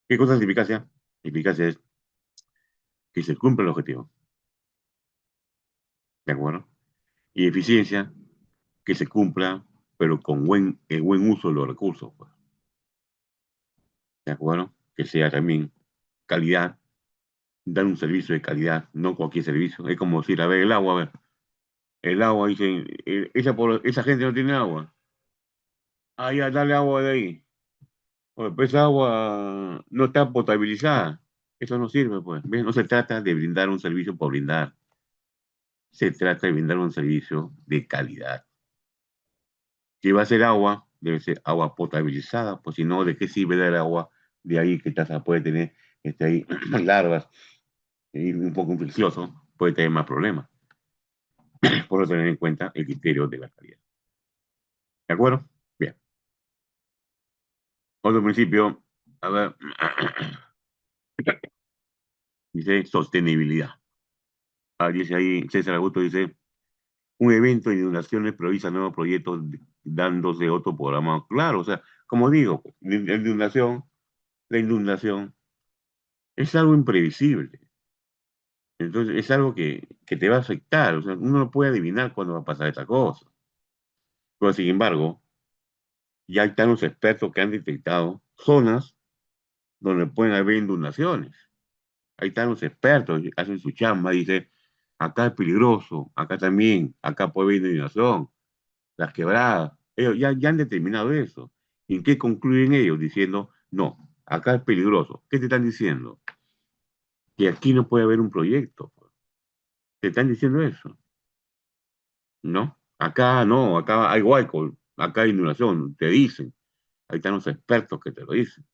Speaker 2: ¿Qué cosa es eficacia? Eficacia es que se cumpla el objetivo, ¿de acuerdo? Y eficiencia, que se cumpla, pero con el buen uso de los recursos, pues, ¿de acuerdo? Que sea también calidad, dar un servicio de calidad, no cualquier servicio. Es como decir, a ver, el agua, a ver, el agua, dicen, esa gente no tiene agua. Ah, ya, dale agua de ahí. Oye, pues esa agua no está potabilizada. Eso no sirve, pues. ¿Ves? No se trata de brindar un servicio por brindar. Se trata de brindar un servicio de calidad. Si va a ser agua, debe ser agua potabilizada, pues si no, ¿de qué sirve dar agua de ahí que taza puede tener ahí, larvas y un poco infeccioso? Puede tener más problemas. Por eso tener en cuenta el criterio de la calidad. ¿De acuerdo? Bien. Otro principio, a ver, dice sostenibilidad. Ah, dice ahí, César Augusto dice, un evento de inundaciones prioriza nuevos proyectos dándose otro programa. Claro, o sea, como digo, la inundación es algo imprevisible. Entonces, es algo que te va a afectar. O sea, uno no puede adivinar cuándo va a pasar esta cosa. Pero, sin embargo, ya están los expertos que han detectado zonas donde pueden haber inundaciones. Ahí están los expertos, hacen su chamba, dicen, acá es peligroso, acá también, acá puede haber inundación, las quebradas. Ellos ya han determinado eso. ¿Y en qué concluyen ellos? Diciendo, no, acá es peligroso. ¿Qué te están diciendo? Que aquí no puede haber un proyecto. Te están diciendo eso. ¿No? Acá no, acá hay huaicos. acá hay inundación, te dicen. Ahí están los expertos que te lo dicen.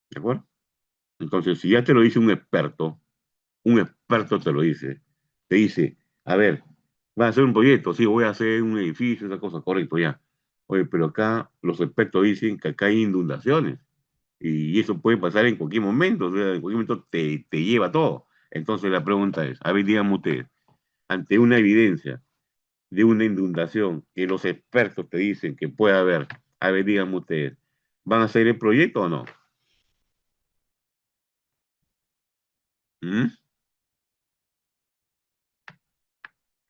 Speaker 2: ¿De acuerdo? Entonces, si ya te lo dice un experto te dice, a ver, vas a hacer un proyecto, sí, voy a hacer un edificio, esa cosa, correcto, ya. Oye, pero acá los expertos dicen que acá hay inundaciones y eso puede pasar en cualquier momento, o sea, en cualquier momento te lleva todo. Entonces la pregunta es, a ver, díganme ustedes, ante una evidencia de una inundación que los expertos te dicen que puede haber, a ver, díganme ustedes, ¿van a hacer el proyecto o no? ¿Mm?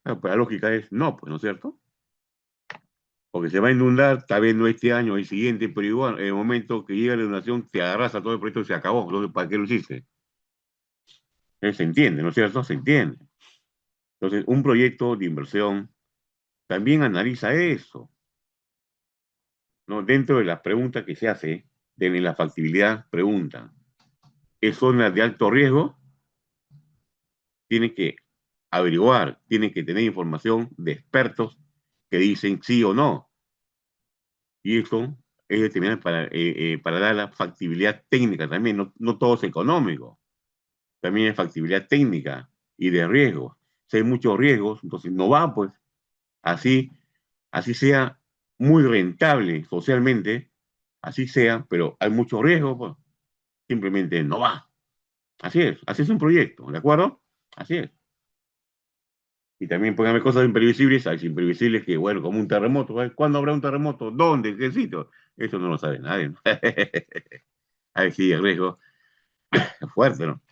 Speaker 2: Ah, pues la lógica es no, pues, ¿no es cierto? Porque se va a inundar, tal vez no este año, el siguiente, pero igual, en el momento que llega la inundación, se arrasa todo el proyecto y se acabó. Entonces, ¿para qué lo hiciste? Se entiende, ¿no es cierto? Se entiende. Entonces, un proyecto de inversión también analiza eso, ¿no? Dentro de las preguntas que se hace, de la factibilidad, preguntan, ¿es zona de alto riesgo? Tiene que averiguar, tiene que tener información de expertos que dicen sí o no. Y eso es determinante para dar la factibilidad técnica también. No, no todo es económico, también es factibilidad técnica y de riesgos. Si hay muchos riesgos, entonces no va, pues. Así, así sea muy rentable socialmente, así sea, pero hay mucho riesgo, pues simplemente no va. Así es un proyecto, ¿de acuerdo? Así es. Y también pueden haber cosas imprevisibles, hay imprevisibles que, bueno, como un terremoto, ¿eh? ¿Cuándo habrá un terremoto? ¿Dónde? ¿En qué sitio? Eso no lo sabe nadie, ¿no? Ahí sí, el riesgo es fuerte, ¿no?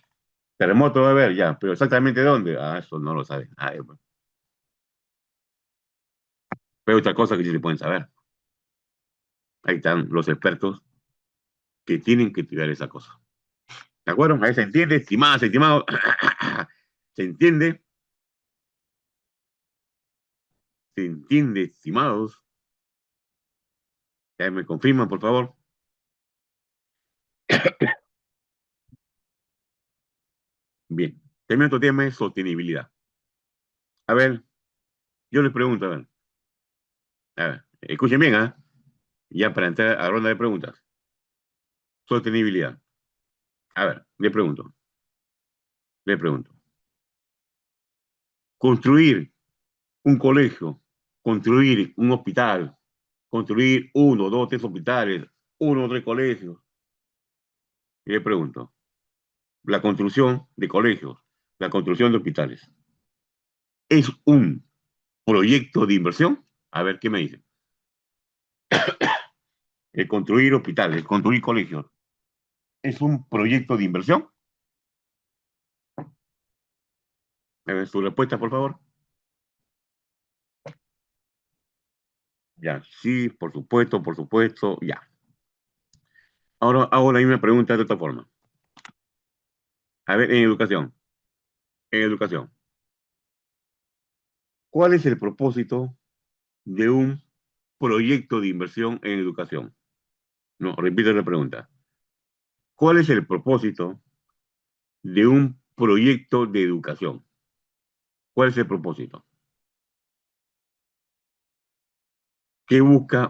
Speaker 2: Terremoto va a haber ya, pero exactamente dónde, eso no lo sabe nadie, pues. Pero otra cosa que sí se pueden saber, ahí están los expertos que tienen que tirar esa cosa. ¿De acuerdo? Ahí se entiende, estimadas, estimados. ¿Se entiende? ¿Se entiende, estimados? Ya me confirman, por favor. Bien. También otro tema es sostenibilidad. A ver, yo les pregunto, a ver, escuchen bien, ¿ah? Ya para entrar a la ronda de preguntas. Sostenibilidad. A ver, le pregunto. Construir un colegio, construir un hospital, construir uno, dos, tres hospitales, uno o tres colegios. Y le pregunto, la construcción de colegios, la construcción de hospitales, ¿es un proyecto de inversión? A ver, ¿qué me dice? El construir hospitales, construir colegios, ¿es un proyecto de inversión? A ver, su respuesta, por favor. Ya, sí, por supuesto, ya. Ahora hago la misma pregunta de otra forma. A ver, en educación, ¿cuál es el propósito de un proyecto de inversión en educación? No, repito la pregunta. ¿Cuál es el propósito de un proyecto de educación? ¿Cuál es el propósito? ¿Qué busca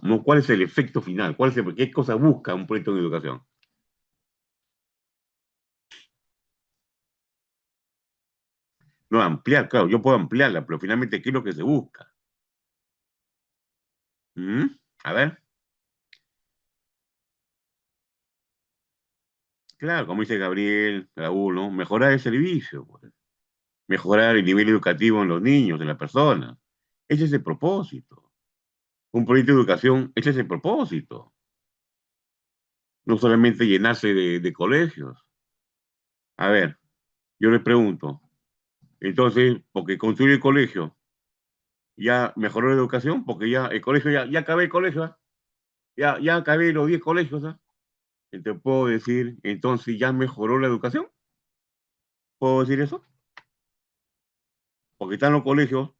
Speaker 2: no, cuál es el efecto final? ¿Qué cosa busca un proyecto de educación? No, ampliar, claro, yo puedo ampliarla, pero finalmente, ¿qué es lo que se busca? ¿Mm? A ver, claro, como dice Gabriel, Raúl, ¿no? Mejorar el servicio, pues. Mejorar el nivel educativo en los niños, en las personas. Ese es el propósito. Un proyecto de educación, ese es el propósito. No solamente llenarse de colegios. A ver, yo les pregunto, entonces, porque construir el colegio ya mejoró la educación, porque ya el colegio, ya acabé el colegio, ¿ah? Ya acabé los 10 colegios, ¿ah? Entonces puedo decir, entonces ya mejoró la educación. ¿Puedo decir eso? Porque están los colegios,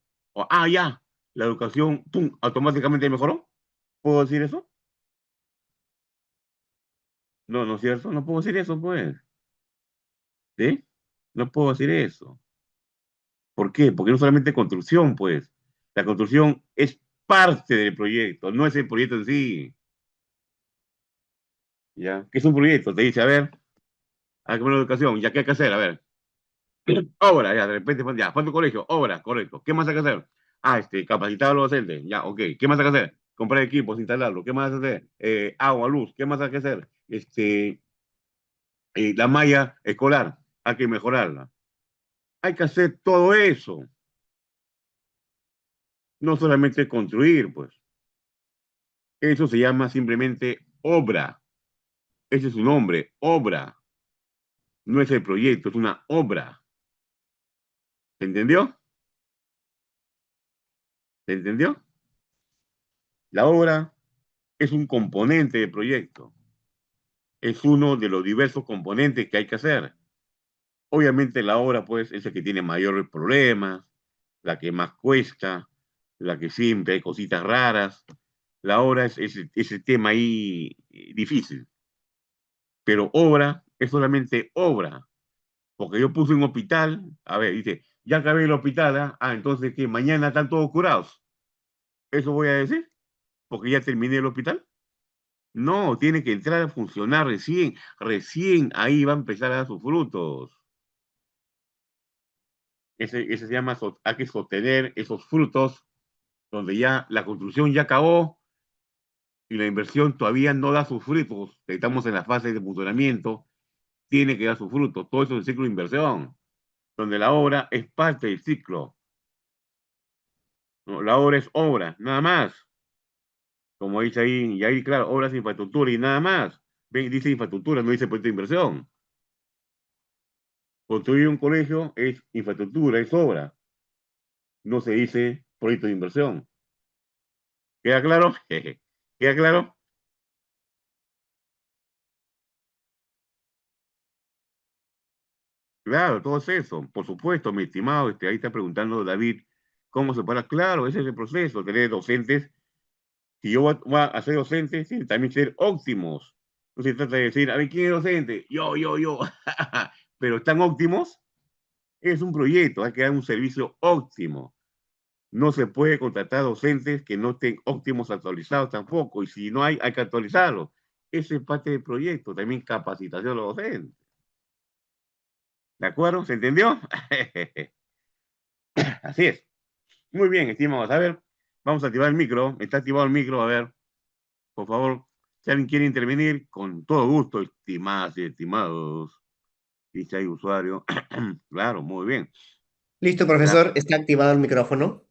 Speaker 2: ya, la educación, ¡pum!, automáticamente mejoró. ¿Puedo decir eso? No, no es cierto, no puedo decir eso, pues. ¿Sí? No puedo decir eso. ¿Por qué? Porque no solamente construcción, pues. La construcción es parte del proyecto, no es el proyecto en sí. ¿Ya? ¿Qué es un proyecto? Te dice, a ver, hay que poner educación, ¿ya qué hay que hacer? A ver, obra, ya, de repente, ya, falta colegio, obra, correcto. ¿Qué más hay que hacer? Ah, capacitar a los docentes, ya, ok. ¿Qué más hay que hacer? Comprar equipos, instalarlo. ¿Qué más hay que hacer? Agua, luz, ¿qué más hay que hacer? La malla escolar, hay que mejorarla. Hay que hacer todo eso, no solamente construir, pues. Eso se llama simplemente obra. Ese es su nombre, obra. No es el proyecto, es una obra. ¿Se entendió? ¿Se entendió? La obra es un componente del proyecto. Es uno de los diversos componentes que hay que hacer. Obviamente la obra, pues, es la que tiene mayores problemas, la que más cuesta, la que siempre hay cositas raras. La obra es ese tema ahí difícil. Pero obra es solamente obra. Porque yo puse un hospital, a ver, dice, ya acabé el hospital, ¿ah? Ah, entonces que mañana están todos curados. ¿Eso voy a decir? Porque ya terminé el hospital. No, tiene que entrar a funcionar recién. Recién ahí va a empezar a dar sus frutos. Ese se llama, hay que sostener esos frutos donde ya la construcción ya acabó y la inversión todavía no da sus frutos. Estamos en la fase de funcionamiento, tiene que dar sus frutos. Todo eso es el ciclo de inversión, donde la obra es parte del ciclo. ¿No? La obra es obra, nada más. Como dice ahí, y ahí, claro, obras de infraestructura y nada más. Ven, dice infraestructura, no dice proyecto de inversión. Construir un colegio es infraestructura, es obra. No se dice proyecto de inversión. ¿Queda claro? ¿Queda claro? Claro, todo es eso. Por supuesto, mi estimado, ahí está preguntando David, ¿cómo se para? Claro, ese es el proceso, tener docentes. Si yo voy a ser docente, sí, también ser óptimos. No se trata de decir, a ver, ¿quién es docente? Yo. Pero están óptimos, es un proyecto, hay que dar un servicio óptimo. No se puede contratar docentes que no estén óptimos actualizados tampoco. Y si no hay, hay que actualizarlos. Eso es parte del proyecto, también capacitación de los docentes. ¿De acuerdo? ¿Se entendió? Así es. Muy bien, estimados. A ver, vamos a activar el micro. Está activado el micro. A ver, por favor, si alguien quiere intervenir, con todo gusto, estimadas y estimados. Dice ahí usuario. Claro, muy bien.
Speaker 1: Listo,
Speaker 2: Claro,
Speaker 1: profesor, está activado el micrófono.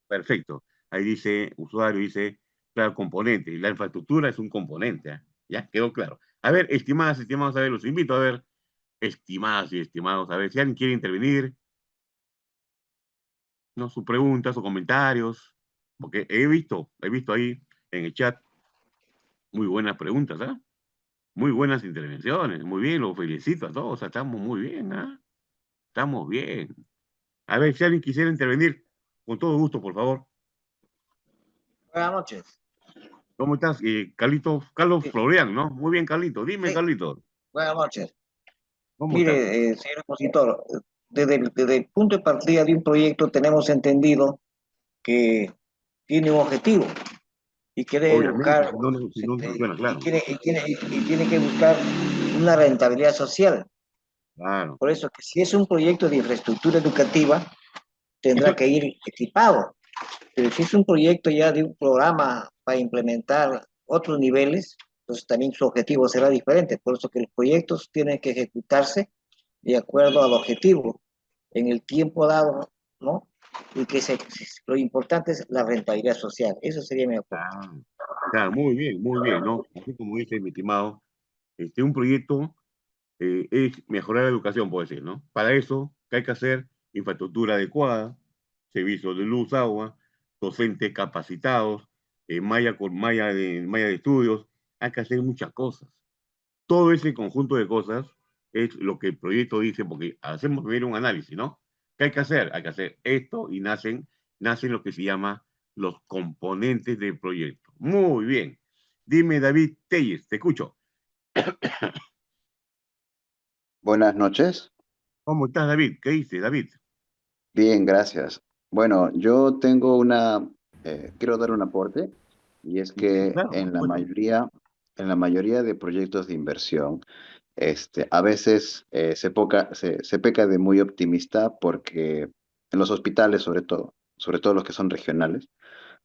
Speaker 2: perfecto. Ahí dice usuario, dice, claro, componente. Y la infraestructura es un componente. ¿Eh? Ya quedó claro. A ver, estimadas, estimados, a ver, los invito a ver, estimadas y estimados, a ver, si alguien quiere intervenir, ¿no? Sus preguntas o comentarios, porque he visto ahí en el chat muy buenas preguntas, ¿ah? Muy buenas intervenciones, muy bien, los felicito a todos, estamos muy bien, ¿ah? Estamos bien. A ver, si alguien quisiera intervenir, con todo gusto, por favor.
Speaker 3: Buenas noches.
Speaker 2: ¿Cómo estás? Carlos
Speaker 3: Sí,
Speaker 2: Florian, ¿no? Muy bien, Carlito. Dime,
Speaker 3: sí,
Speaker 2: Carlito,
Speaker 3: buenas noches.
Speaker 2: ¿cómo estás?
Speaker 3: Mire, señor expositor, desde el punto de partida de un proyecto tenemos entendido que tiene un objetivo y que debe
Speaker 2: Obviamente,
Speaker 3: buscar,
Speaker 2: si no funciona, claro.
Speaker 3: y tiene que buscar una rentabilidad social.
Speaker 2: Claro.
Speaker 3: Por eso que si es un proyecto de infraestructura educativa,
Speaker 2: Eso,
Speaker 3: tendrá que ir equipado. Pero si es un proyecto ya de un programa para implementar otros niveles, entonces también su objetivo será diferente. Por eso que los proyectos tienen que ejecutarse de acuerdo al objetivo, en el tiempo dado, ¿no? Y que lo importante es la rentabilidad social. Eso sería mi aporte.
Speaker 2: claro, claro, muy bien, ¿no? Así como dice mi estimado, un proyecto es mejorar la educación, puede ser, ¿no? Para eso, ¿qué hay que hacer? Infraestructura adecuada, servicios de luz, agua, docentes capacitados, malla de estudios, hay que hacer muchas cosas. Todo ese conjunto de cosas es lo que el proyecto dice, porque hacemos primero un análisis, ¿no? ¿Qué hay que hacer? Hay que hacer esto y nacen lo que se llama los componentes del proyecto. Muy bien. Dime, David Telles, te escucho.
Speaker 4: Buenas noches.
Speaker 2: ¿Cómo estás, David? ¿Qué dice, David?
Speaker 4: Bien, gracias. Bueno, yo tengo una quiero dar un aporte, y es
Speaker 2: Sí,
Speaker 4: que
Speaker 2: claro, por supuesto.
Speaker 4: en la mayoría de proyectos de inversión, a veces se peca de muy optimista porque en los hospitales, sobre todo los que son regionales,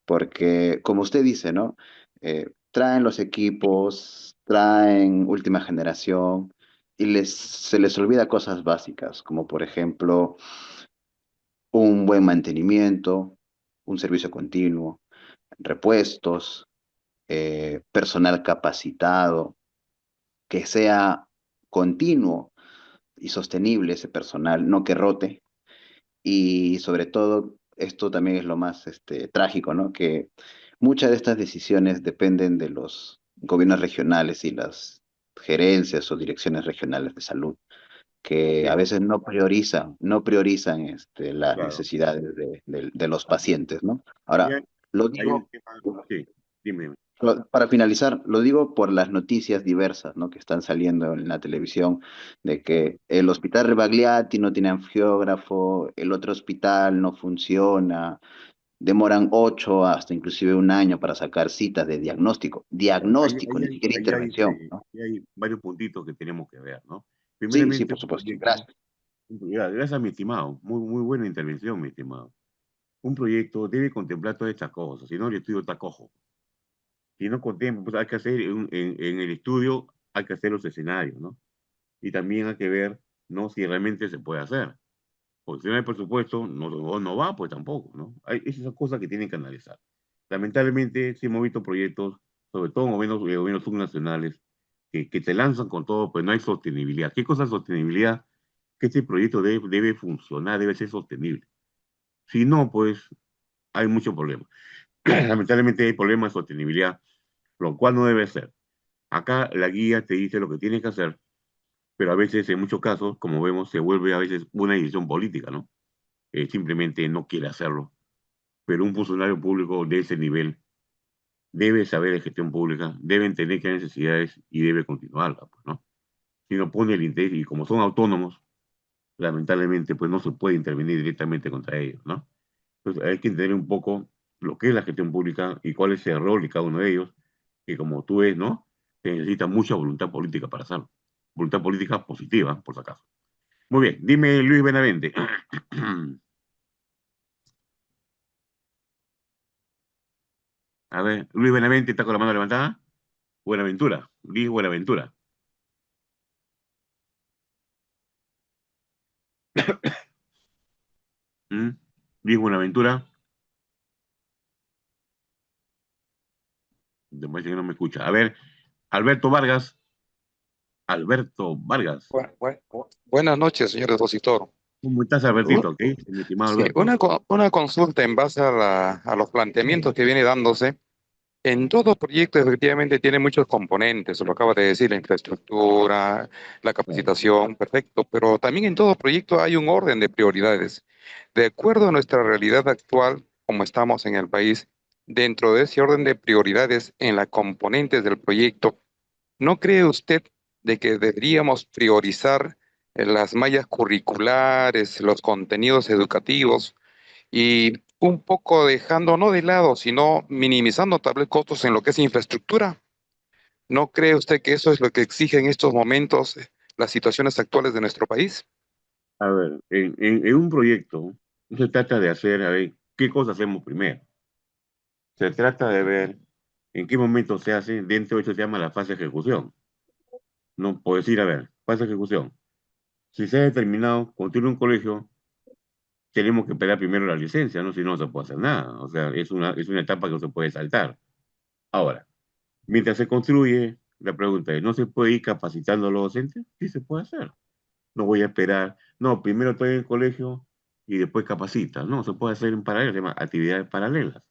Speaker 4: porque como usted dice, ¿no? Traen los equipos, traen última generación y se les olvida cosas básicas, como por ejemplo un buen mantenimiento, un servicio continuo, repuestos, personal capacitado, que sea continuo y sostenible ese personal, no que rote. Y sobre todo, esto también es lo más trágico, ¿no? Que muchas de estas decisiones dependen de los gobiernos regionales y las gerencias o direcciones regionales de salud, que a
Speaker 2: Sí,
Speaker 4: veces no priorizan las
Speaker 2: claro.
Speaker 4: necesidades de los pacientes, ¿no?
Speaker 2: Y
Speaker 4: Ahora, lo
Speaker 2: hay un
Speaker 4: digo,
Speaker 2: tema, sí, dime.
Speaker 4: para finalizar, lo digo por las noticias diversas, ¿no? Que están saliendo en la televisión, de que el hospital Rebagliati no tiene angiógrafo, el otro hospital no funciona, demoran 8 hasta inclusive un año para sacar citas de diagnóstico, ni siquiera intervención, ¿no?
Speaker 2: Ahí hay varios puntitos que tenemos que ver, ¿no?
Speaker 4: Sí, sí,
Speaker 2: Primeramente,
Speaker 4: por supuesto. Gracias.
Speaker 2: gracias a mi estimado, muy buena intervención, mi estimado. Un proyecto debe contemplar todas estas cosas, si no el estudio está cojo. Si no contempla, pues hay que hacer, en el estudio hay que hacer los escenarios, ¿no? Y también hay que ver, ¿no? Si realmente se puede hacer. Porque si no hay presupuesto, no va, pues tampoco, ¿no? Hay esas cosas que tienen que analizar. Lamentablemente, sí hemos visto proyectos, sobre todo en gobiernos subnacionales, que te lanzan con todo, pues no hay sostenibilidad. ¿Qué cosa es sostenibilidad? Que este proyecto debe funcionar, debe ser sostenible. Si no, pues hay mucho problema. Lamentablemente hay problemas de sostenibilidad, lo cual no debe ser. Acá la guía te dice lo que tienes que hacer, pero a veces, en muchos casos, como vemos, se vuelve a veces una decisión política, ¿no? Simplemente no quiere hacerlo. Pero un funcionario público de ese nivel debe saber de gestión pública, debe entender que hay necesidades y debe continuarla, pues, ¿no? Si no pone el interés, y como son autónomos, lamentablemente, pues no se puede intervenir directamente contra ellos, ¿no? Entonces hay que entender un poco lo que es la gestión pública y cuál es el rol de cada uno de ellos, que como tú ves, ¿no? Se necesita mucha voluntad política para hacerlo. Voluntad política positiva, por si acaso. Muy bien, dime Luis Benavente. A ver, Luis Benavente está con la mano levantada. Buenaventura, Luis Buenaventura. ¿Mm? Luis Buenaventura, me parece que no me escucha. A ver, Alberto Vargas, Alberto Vargas.
Speaker 5: Buenas noches, señor expositor.
Speaker 2: ¿Cómo estás,
Speaker 5: U-
Speaker 2: Albertito? ¿Ok? Mi estimado
Speaker 5: sí,
Speaker 2: Alberto.
Speaker 5: una consulta en base a los planteamientos que viene dándose. En todo proyecto efectivamente tiene muchos componentes, lo acaba de decir, la infraestructura, la
Speaker 2: Claro.
Speaker 5: capacitación, perfecto, pero también en todo proyecto hay un orden de prioridades. De acuerdo a nuestra realidad actual, como estamos en el país, dentro de ese orden de prioridades en las componentes del proyecto, ¿no cree usted de que deberíamos priorizar las mallas curriculares, los contenidos educativos y un poco dejando, no de lado, sino minimizando tal vez costos en lo que es infraestructura? ¿No cree usted que eso es lo que exige en estos momentos las situaciones actuales de nuestro país?
Speaker 2: A ver, en un proyecto no se trata de hacer, a ver, qué cosas hacemos primero. Se trata de ver en qué momento se hace, dentro de eso se llama la fase de ejecución. No puedo decir, a ver, fase de ejecución. Si se ha determinado construir un colegio, tenemos que pedir primero la licencia, ¿no? Si no, no se puede hacer nada. O sea, es una etapa que no se puede saltar. Ahora, mientras se construye, la pregunta es, ¿no se puede ir capacitando a los docentes? Sí se puede hacer. No voy a esperar, no, primero estoy en el colegio y después capacita. No, se puede hacer en paralelo, se llama actividades paralelas,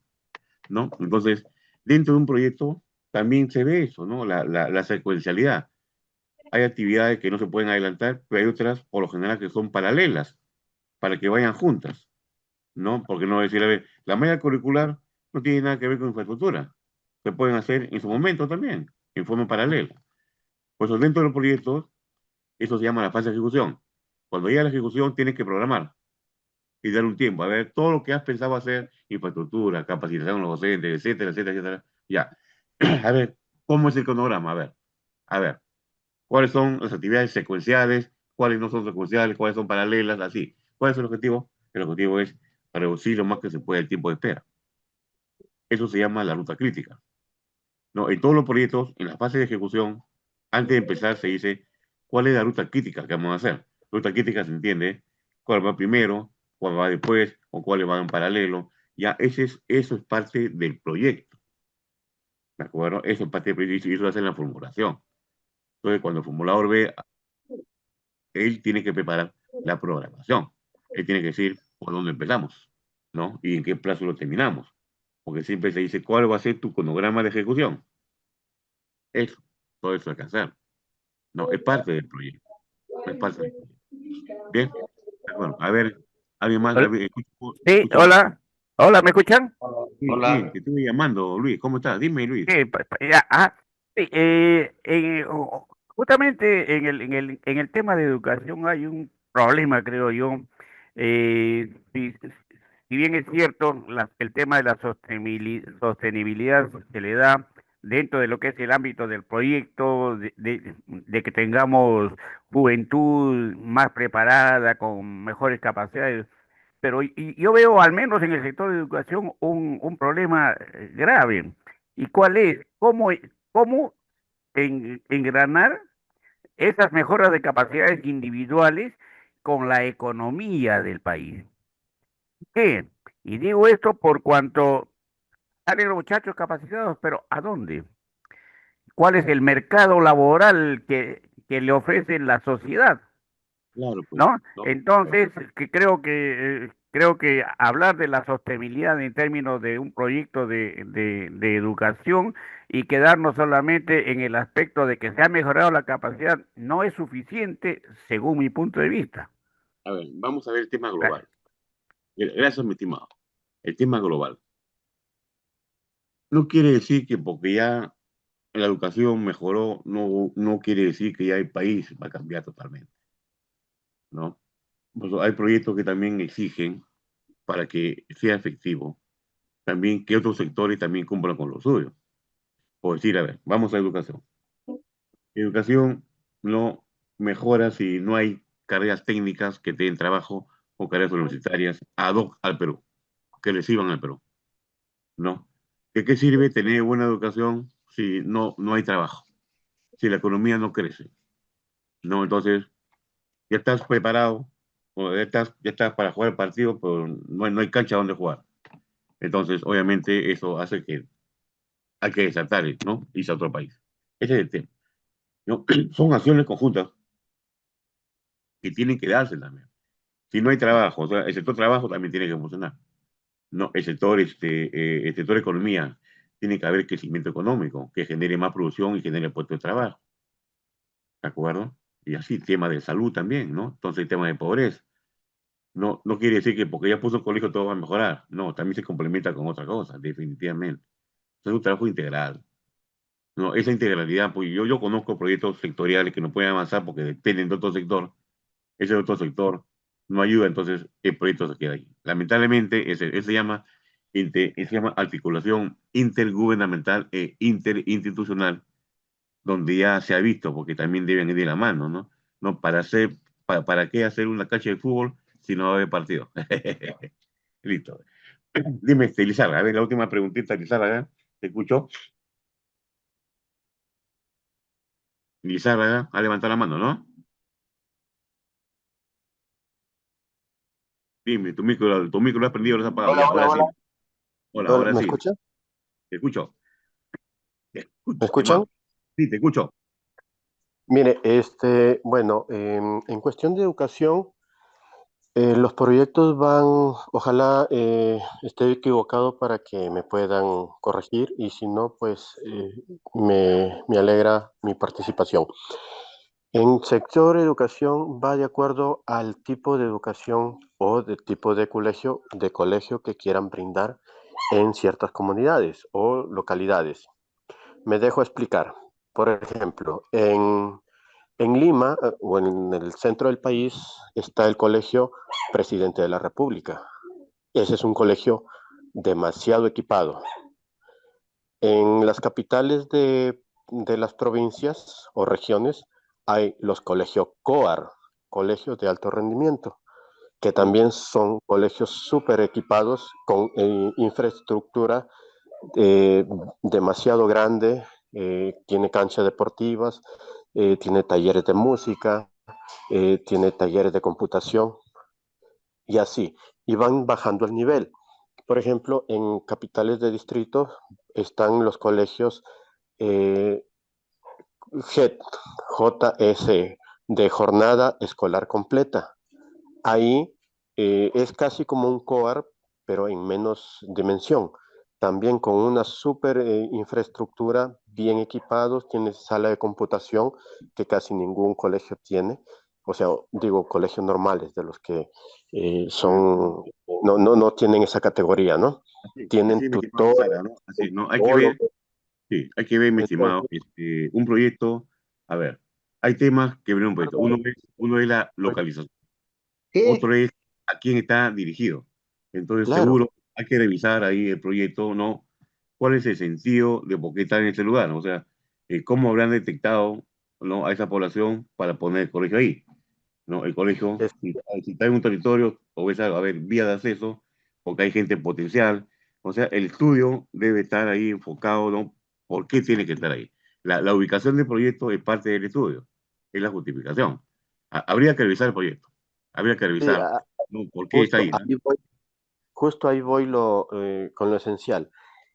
Speaker 2: ¿no? Entonces, dentro de un proyecto también se ve eso, ¿no? La secuencialidad. Hay actividades que no se pueden adelantar, pero hay otras, por lo general, que son paralelas, para que vayan juntas, ¿no? Porque no decir, a ver, la malla curricular no tiene nada que ver con infraestructura. Se pueden hacer en su momento también, en forma paralela. Por eso, dentro de los proyectos, eso se llama la fase de ejecución. Cuando llega la ejecución, tienes que programar. y dar un tiempo. A ver, todo lo que has pensado hacer, infraestructura, capacitación de los docentes, etcétera, etcétera, etcétera. Ya. A ver, ¿cómo es el cronograma? A ver, ¿cuáles son las actividades secuenciales? ¿Cuáles no son secuenciales? ¿Cuáles son paralelas? Así. ¿Cuál es el objetivo? El objetivo es reducir lo más que se pueda el tiempo de espera. Eso se llama la ruta crítica. No, en todos los proyectos, en la fase de ejecución, antes de empezar se dice cuál es la ruta crítica que vamos a hacer. Ruta crítica se entiende cuál va primero, cuál va después, o cuáles van en paralelo. Ya, eso es parte del proyecto. ¿De acuerdo? Eso es parte del proyecto y eso hace la formulación. Entonces, cuando el formulador ve, él tiene que preparar la programación. Él tiene que decir por dónde empezamos, ¿no? Y en qué plazo lo terminamos. Porque siempre se dice cuál va a ser tu cronograma de ejecución. Eso, todo eso hay que hacer. No, es parte del proyecto. Es parte del proyecto. Bien, bueno, a ver, alguien más,
Speaker 6: Hol- Sí,
Speaker 2: escucho.
Speaker 6: hola. Hola, ¿me escuchan?
Speaker 2: Bien, bien, te estoy llamando, Luis, ¿cómo estás? Dime, Luis.
Speaker 6: Sí, ya, sí, justamente en el tema de educación hay un problema, creo yo. Si bien es cierto, el tema de la sostenibilidad se le da dentro de lo que es el ámbito del proyecto, de que tengamos juventud más preparada, con mejores capacidades. Pero yo veo, al menos en el sector de educación, un problema grave. ¿Y cuál es? ¿Cómo engranar esas mejoras de capacidades individuales con la economía del país? ¿Qué? Y digo esto por cuanto salen los muchachos capacitados, pero ¿a dónde? ¿Cuál es el mercado laboral que le ofrece la sociedad?
Speaker 2: Claro, pues,
Speaker 6: ¿No?
Speaker 2: ¿no?
Speaker 6: Entonces, creo que hablar de la sostenibilidad en términos de un proyecto de educación y quedarnos solamente en el aspecto de que se ha mejorado la capacidad no es suficiente según mi punto de vista.
Speaker 2: A ver, vamos a ver el tema
Speaker 6: Gra-
Speaker 2: global. Gracias, mi estimado. El tema global. No quiere decir que porque ya la educación mejoró, no quiere decir que ya el país va a cambiar totalmente, ¿no? Pues hay proyectos que también exigen, para que sea efectivo, también que otros sectores también cumplan con lo suyo. Por decir, a ver, vamos a educación. Educación no mejora si no hay carreras técnicas que den trabajo o carreras universitarias ad hoc al Perú, que le sirvan al Perú, ¿no? ¿De qué sirve tener buena educación si no hay trabajo? Si la economía no crece, ¿no? Entonces, ya estás preparado, o ya estás para jugar el partido, pero no hay cancha donde jugar. Entonces, obviamente, eso hace que hay que desertar, ¿no? Irse a otro país. Ese es el tema, ¿no? Son acciones conjuntas que tienen que darse también. Si no hay trabajo, o sea, el sector trabajo también tiene que funcionar. No, el sector economía tiene que haber crecimiento económico que genere más producción y genere puestos de trabajo. ¿De acuerdo? Y así, tema de salud también, ¿no? Entonces, el tema de pobreza. No quiere decir que porque ya puso un colegio todo va a mejorar. No, también se complementa con otra cosa, definitivamente. Es un trabajo integral. No, esa integralidad, pues yo conozco proyectos sectoriales que no pueden avanzar porque dependen de otro sector. Ese otro sector no ayuda, entonces el proyecto se queda ahí. Lamentablemente, ese se llama articulación intergubernamental e interinstitucional, donde ya se ha visto, porque también deben ir de la mano, ¿no? No ¿para qué hacer una cancha de fútbol si no va a haber partido? Listo. Dime, Lizarra, a ver, la última preguntita, Lizarra, ¿te escucho? Lizarra, ha levantado la mano, ¿no? Dime, tu micro lo has prendido, lo has apagado, ya,
Speaker 7: Hola, hola,
Speaker 2: ahora sí.
Speaker 7: hola.
Speaker 2: Hola,
Speaker 7: Hola,
Speaker 2: ahora
Speaker 7: ¿me
Speaker 2: sí.
Speaker 7: escuchan?
Speaker 2: Te escucho. Te
Speaker 7: ¿Me
Speaker 2: escucho,
Speaker 7: escuchan?
Speaker 2: estimado. Sí, te escucho.
Speaker 7: Mire, bueno, en cuestión de educación, los proyectos van, ojalá esté equivocado para que me puedan corregir y si no, pues me alegra mi participación. En sector educación va de acuerdo al tipo de educación o de tipo de colegio que quieran brindar en ciertas comunidades o localidades. Me dejo explicar. Por ejemplo, En Lima, o en el centro del país, está el Colegio Presidente de la República. Ese es un colegio demasiado equipado. En las capitales de las provincias o regiones hay los colegios COAR, colegios de alto rendimiento, que también son colegios súper equipados con infraestructura eh, demasiado grande, tiene canchas deportivas, tiene talleres de música, tiene talleres de computación y así, y van bajando el nivel. Por ejemplo, en capitales de distrito están los colegios eh, JS, de jornada escolar completa. Ahí es casi como un COAR, pero en menos dimensión. También con una super infraestructura, bien equipados, tiene sala de computación que casi ningún colegio tiene. O sea, digo, colegios normales, de los que son, no tienen esa categoría, ¿no?
Speaker 2: Así,
Speaker 7: Tienen
Speaker 2: así, mi estimado
Speaker 7: tutores,
Speaker 2: Sara, ¿no? Así, ¿no? Hay que ver,
Speaker 7: psicólogos.
Speaker 2: sí, hay que ver, mi estimado,
Speaker 7: Entonces,
Speaker 2: un proyecto, a ver, hay temas que ven un proyecto. Uno es la localización,
Speaker 1: ¿Qué?
Speaker 2: otro es a quién está dirigido. Entonces,
Speaker 7: claro,
Speaker 2: seguro hay que revisar ahí el proyecto, ¿no? ¿Cuál es el sentido de por qué está en ese lugar? O sea, ¿cómo habrán detectado, ¿no? a esa población para poner el colegio ahí? ¿No? El colegio,
Speaker 7: es,
Speaker 2: si está en un territorio, o ves a haber vía de acceso, porque hay gente potencial. O sea, el estudio debe estar ahí enfocado, ¿no? ¿Por qué tiene que estar ahí? La ubicación del proyecto es parte del estudio, es la justificación. Habría que revisar el proyecto, habría que
Speaker 7: sí,
Speaker 2: revisar, ¿no? ¿Por qué está
Speaker 7: justo
Speaker 2: ahí, ¿no?
Speaker 7: ahí voy, justo ahí voy con lo esencial.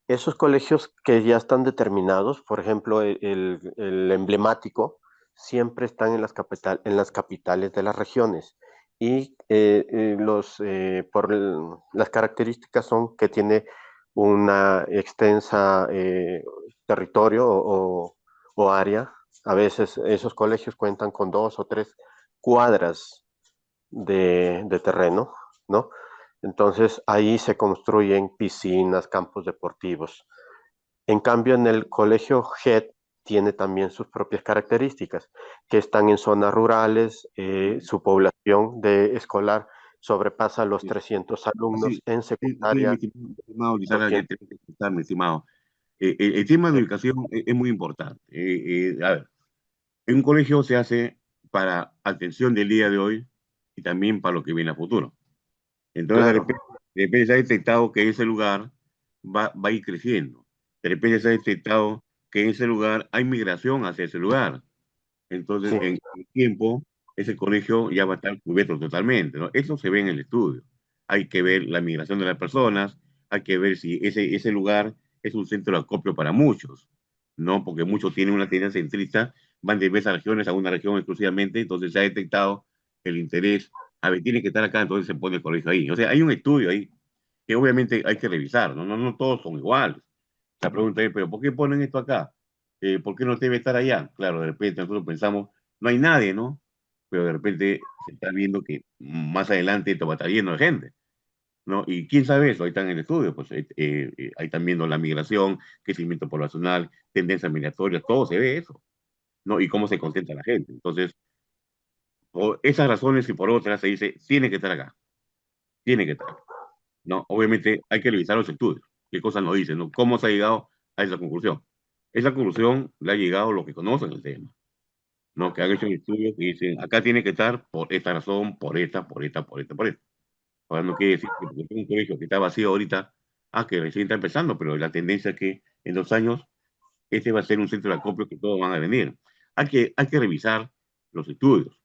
Speaker 7: Esos colegios que ya están determinados, por ejemplo, el emblemático, siempre están en las capitales de las regiones y las características son que tiene una extensa territorio o área. A veces esos colegios cuentan con 2 o 3 cuadras de terreno, ¿no? Entonces ahí se construyen piscinas, campos deportivos. En cambio, en el colegio GED tiene también sus propias características, que están en zonas rurales, su población de escolar sobrepasa los 300 alumnos
Speaker 2: Así,
Speaker 7: en
Speaker 2: sí,
Speaker 7: secundaria,
Speaker 2: mi estimado Lizara, ya
Speaker 7: 200.
Speaker 2: tengo que escuchar, mi estimado. El tema de
Speaker 7: eh,
Speaker 2: educación es muy importante. A ver, en un colegio se hace para atención del día de hoy y también para lo que viene a futuro. Entonces,
Speaker 7: claro,
Speaker 2: de repente se ha detectado que ese lugar va a ir creciendo. De repente se ha detectado que en ese lugar hay migración hacia ese lugar. Entonces,
Speaker 7: sí.
Speaker 2: en el tiempo, ese colegio ya va a estar cubierto totalmente, ¿no? Eso se ve en el estudio. Hay que ver la migración de las personas, hay que ver si ese lugar es un centro de acopio para muchos, ¿no? Porque muchos tienen una tendencia centrista, van de diversas regiones a una región exclusivamente, entonces se ha detectado el interés, a ver, tiene que estar acá, entonces se pone el colegio ahí. O sea, hay un estudio ahí que obviamente hay que revisar, ¿no? No todos son iguales. La pregunta es, ¿pero por qué ponen esto acá? ¿Por qué no debe estar allá? Claro, de repente nosotros pensamos, no hay nadie, ¿no? Pero de repente se está viendo que más adelante esto va a estar lleno de gente, ¿no? Y quién sabe eso, ahí están en el estudio, pues ahí están viendo la migración, crecimiento poblacional, tendencias migratorias, todo se ve eso, ¿no? Y cómo se concentra la gente. Entonces, por esas razones y por otras se dice, tiene que estar acá, tiene que estar acá, ¿no? Obviamente hay que revisar los estudios, qué cosas nos dicen, ¿no? ¿Cómo se ha llegado a esa conclusión? Esa conclusión la ha llegado los que conocen el tema, ¿no? Que han hecho estudios que dicen, acá tiene que estar por esta razón, por esta. Ahora no quiere decir que porque es un colegio que está vacío ahorita, que recién está empezando, pero la tendencia es que en 2 años este va a ser un centro de acopio que todos van a venir. Hay que revisar los estudios,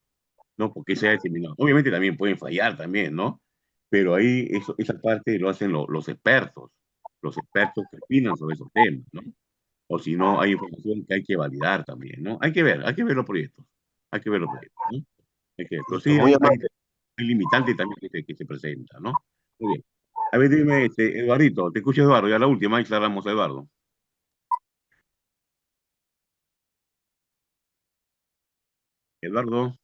Speaker 2: ¿no? Porque se ha determinado. Obviamente también pueden fallar también, ¿no? Pero ahí esa parte lo hacen los expertos que opinan sobre esos temas, ¿no? O si no, hay información que hay que validar también, ¿no? Hay que ver los proyectos, hay que ver los proyectos, ¿no? Hay que ver. Pero
Speaker 7: Listo,
Speaker 2: sí,
Speaker 7: muy
Speaker 2: hay
Speaker 7: amable.
Speaker 2: limitantes también que se presentan, ¿no? Muy bien. A ver, dime, Eduardito, te escucho, Eduardo, ya la última, y cerramos, Eduardo. Eduardo,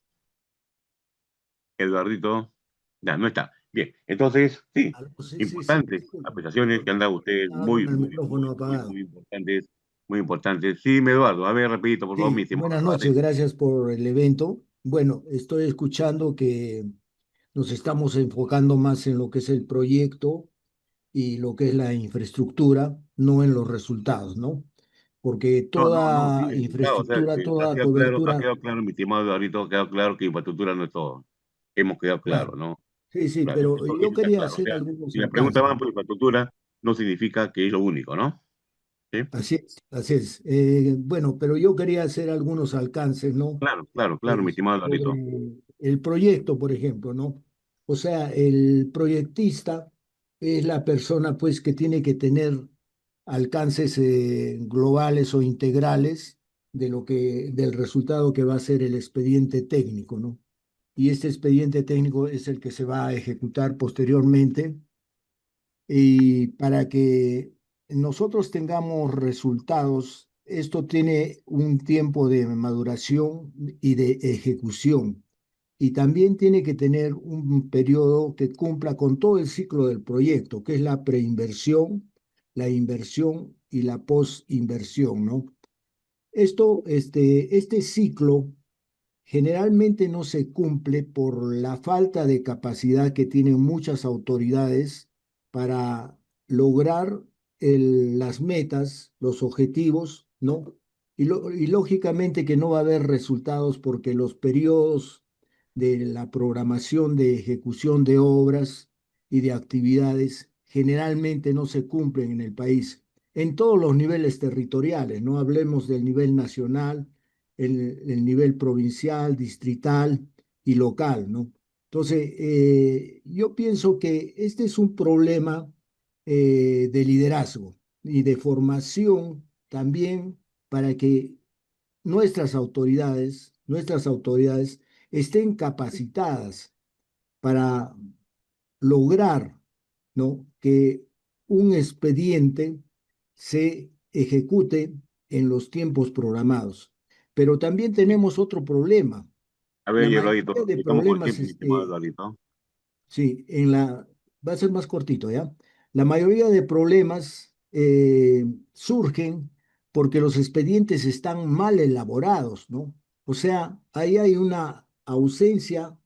Speaker 2: Eduardito, ya, no está. Bien, entonces, sí,
Speaker 8: Aló, sí, sí, sí,
Speaker 2: importantes
Speaker 8: disculpa,
Speaker 2: apreciaciones que han
Speaker 8: disculpa.
Speaker 2: dado ustedes,
Speaker 8: Estaba con
Speaker 2: muy,
Speaker 8: el
Speaker 2: muy,
Speaker 8: micrófono
Speaker 2: muy, muy,
Speaker 8: apagado.
Speaker 2: muy importantes. muy importante. Sí, Eduardo, a ver, rapidito, por favor, mi
Speaker 8: Sí,
Speaker 2: estimado
Speaker 8: buenas
Speaker 2: Eduardo.
Speaker 8: noches, gracias por el evento. Bueno, estoy escuchando que nos estamos enfocando más en lo que es el proyecto y lo que es la infraestructura, no en los resultados, ¿no? Porque
Speaker 2: No, no, no, sí,
Speaker 8: toda
Speaker 2: resultado, o sea,
Speaker 8: infraestructura,
Speaker 2: ha
Speaker 8: toda
Speaker 2: quedado claro, ha
Speaker 8: cobertura,
Speaker 2: quedado claro, mi estimado Eduardo, ha quedado claro que infraestructura no es todo. Hemos quedado claro,
Speaker 8: claro,
Speaker 2: ¿no?
Speaker 8: sí, sí,
Speaker 2: Claro,
Speaker 8: pero
Speaker 2: eso
Speaker 8: yo
Speaker 2: está
Speaker 8: quería
Speaker 2: claro. O
Speaker 8: hacer
Speaker 2: sea,
Speaker 8: algunos
Speaker 2: si la pregunta
Speaker 8: alcances.
Speaker 2: va por infraestructura, no significa que es lo único, ¿no? ¿Sí?
Speaker 8: Así es, así es. Bueno, pero yo quería hacer algunos alcances, ¿no?
Speaker 2: Claro, claro, claro, mi estimado Eduardo.
Speaker 8: Sobre el proyecto, por ejemplo, ¿no? O sea, el proyectista es la persona, pues, que tiene que tener alcances globales o integrales de del resultado que va a ser el expediente técnico, ¿no? Y este expediente técnico es el que se va a ejecutar posteriormente y para que nosotros tengamos resultados, esto tiene un tiempo de maduración y de ejecución. Y también tiene que tener un periodo que cumpla con todo el ciclo del proyecto, que es la preinversión, la inversión y la postinversión, ¿no? Este ciclo generalmente no se cumple por la falta de capacidad que tienen muchas autoridades para lograr las metas, los objetivos, ¿no? Y lógicamente que no va a haber resultados porque los periodos de la programación de ejecución de obras y de actividades generalmente no se cumplen en el país, en todos los niveles territoriales, no hablemos del nivel nacional, el nivel provincial, distrital y local, ¿no? Entonces, yo pienso que este es un problema de liderazgo y de formación también para que nuestras autoridades estén capacitadas para lograr, ¿no? Que un expediente se ejecute en los tiempos programados. Pero también tenemos otro problema.
Speaker 2: A ver,
Speaker 8: La mayoría
Speaker 2: Eduardo,
Speaker 8: de
Speaker 2: estamos con
Speaker 8: problemas,
Speaker 2: tiempo, mi estimado Eduardo.
Speaker 8: sí, va a ser más cortito, ¿ya? La mayoría de problemas surgen porque los expedientes están mal elaborados, ¿no? O sea, ahí hay una ausencia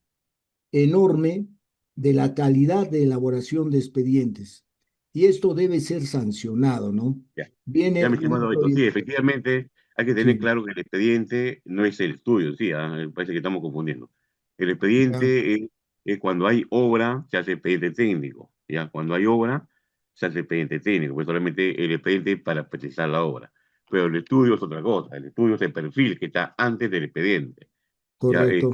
Speaker 8: enorme de la calidad de elaboración de expedientes. Y esto debe ser sancionado, ¿no?
Speaker 2: Ya, ya,
Speaker 8: Viene
Speaker 2: mi
Speaker 8: un
Speaker 2: estimado Eduardo, sí,
Speaker 8: proyecto.
Speaker 2: efectivamente, hay que tener
Speaker 8: Sí,
Speaker 2: claro que el expediente no es el estudio, sí, parece que estamos confundiendo. El
Speaker 8: ya,
Speaker 2: expediente es cuando hay obra, se hace expediente técnico, ¿ya? Cuando hay obra, se hace expediente técnico, pues solamente el expediente para precisar la obra. Pero el estudio es otra cosa, el estudio es el perfil que está antes del expediente, ¿ya?
Speaker 8: correcto.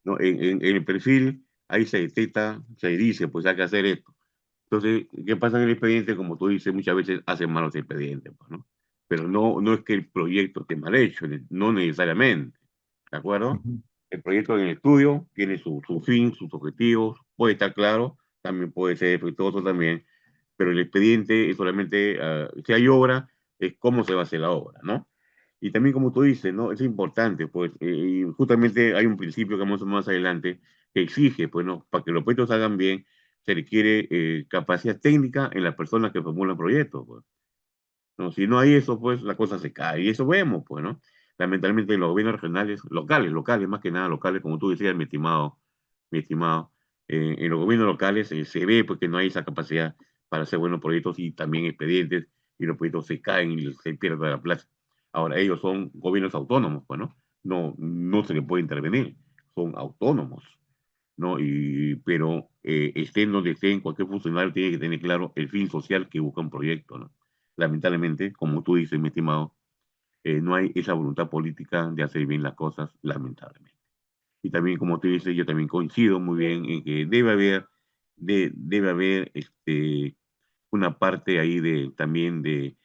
Speaker 2: No, en el perfil, ahí se detecta, se dice, pues hay que hacer esto. Entonces, ¿qué pasa en el expediente? Como tú dices, muchas veces hacen malos expedientes, pues, ¿no? Pero no, no es que el proyecto esté mal hecho, no necesariamente, ¿de acuerdo?
Speaker 8: Ujú,
Speaker 2: El proyecto en el estudio tiene su fin, sus objetivos, puede estar claro, también puede ser defectuoso también, pero el expediente es solamente, si hay obra, es cómo se va a hacer la obra, ¿no? Y también como tú dices, ¿no? Es importante, pues, y justamente hay un principio que vamos a ver más adelante que exige, pues, ¿no? Para que los proyectos salgan bien, se requiere capacidad técnica en las personas que formulan proyectos, pues. ¿No? Si no hay eso, pues la cosa se cae. Y eso vemos, pues, ¿no? Lamentablemente en los gobiernos regionales, locales, más que nada locales, como tú decías, mi estimado, en los gobiernos locales se ve pues, que no hay esa capacidad para hacer buenos proyectos y también expedientes, y los proyectos se caen y se pierden la plaza. Ahora, ellos son gobiernos autónomos, pues, ¿no? No, no se les puede intervenir, son autónomos. ¿No? Pero estén donde estén, cualquier funcionario tiene que tener claro el fin social que busca un proyecto, ¿no? Lamentablemente, como tú dices, mi estimado, no hay esa voluntad política de hacer bien las cosas, lamentablemente. Y también, como tú dices, yo también coincido muy bien en que debe haber una parte ahí también de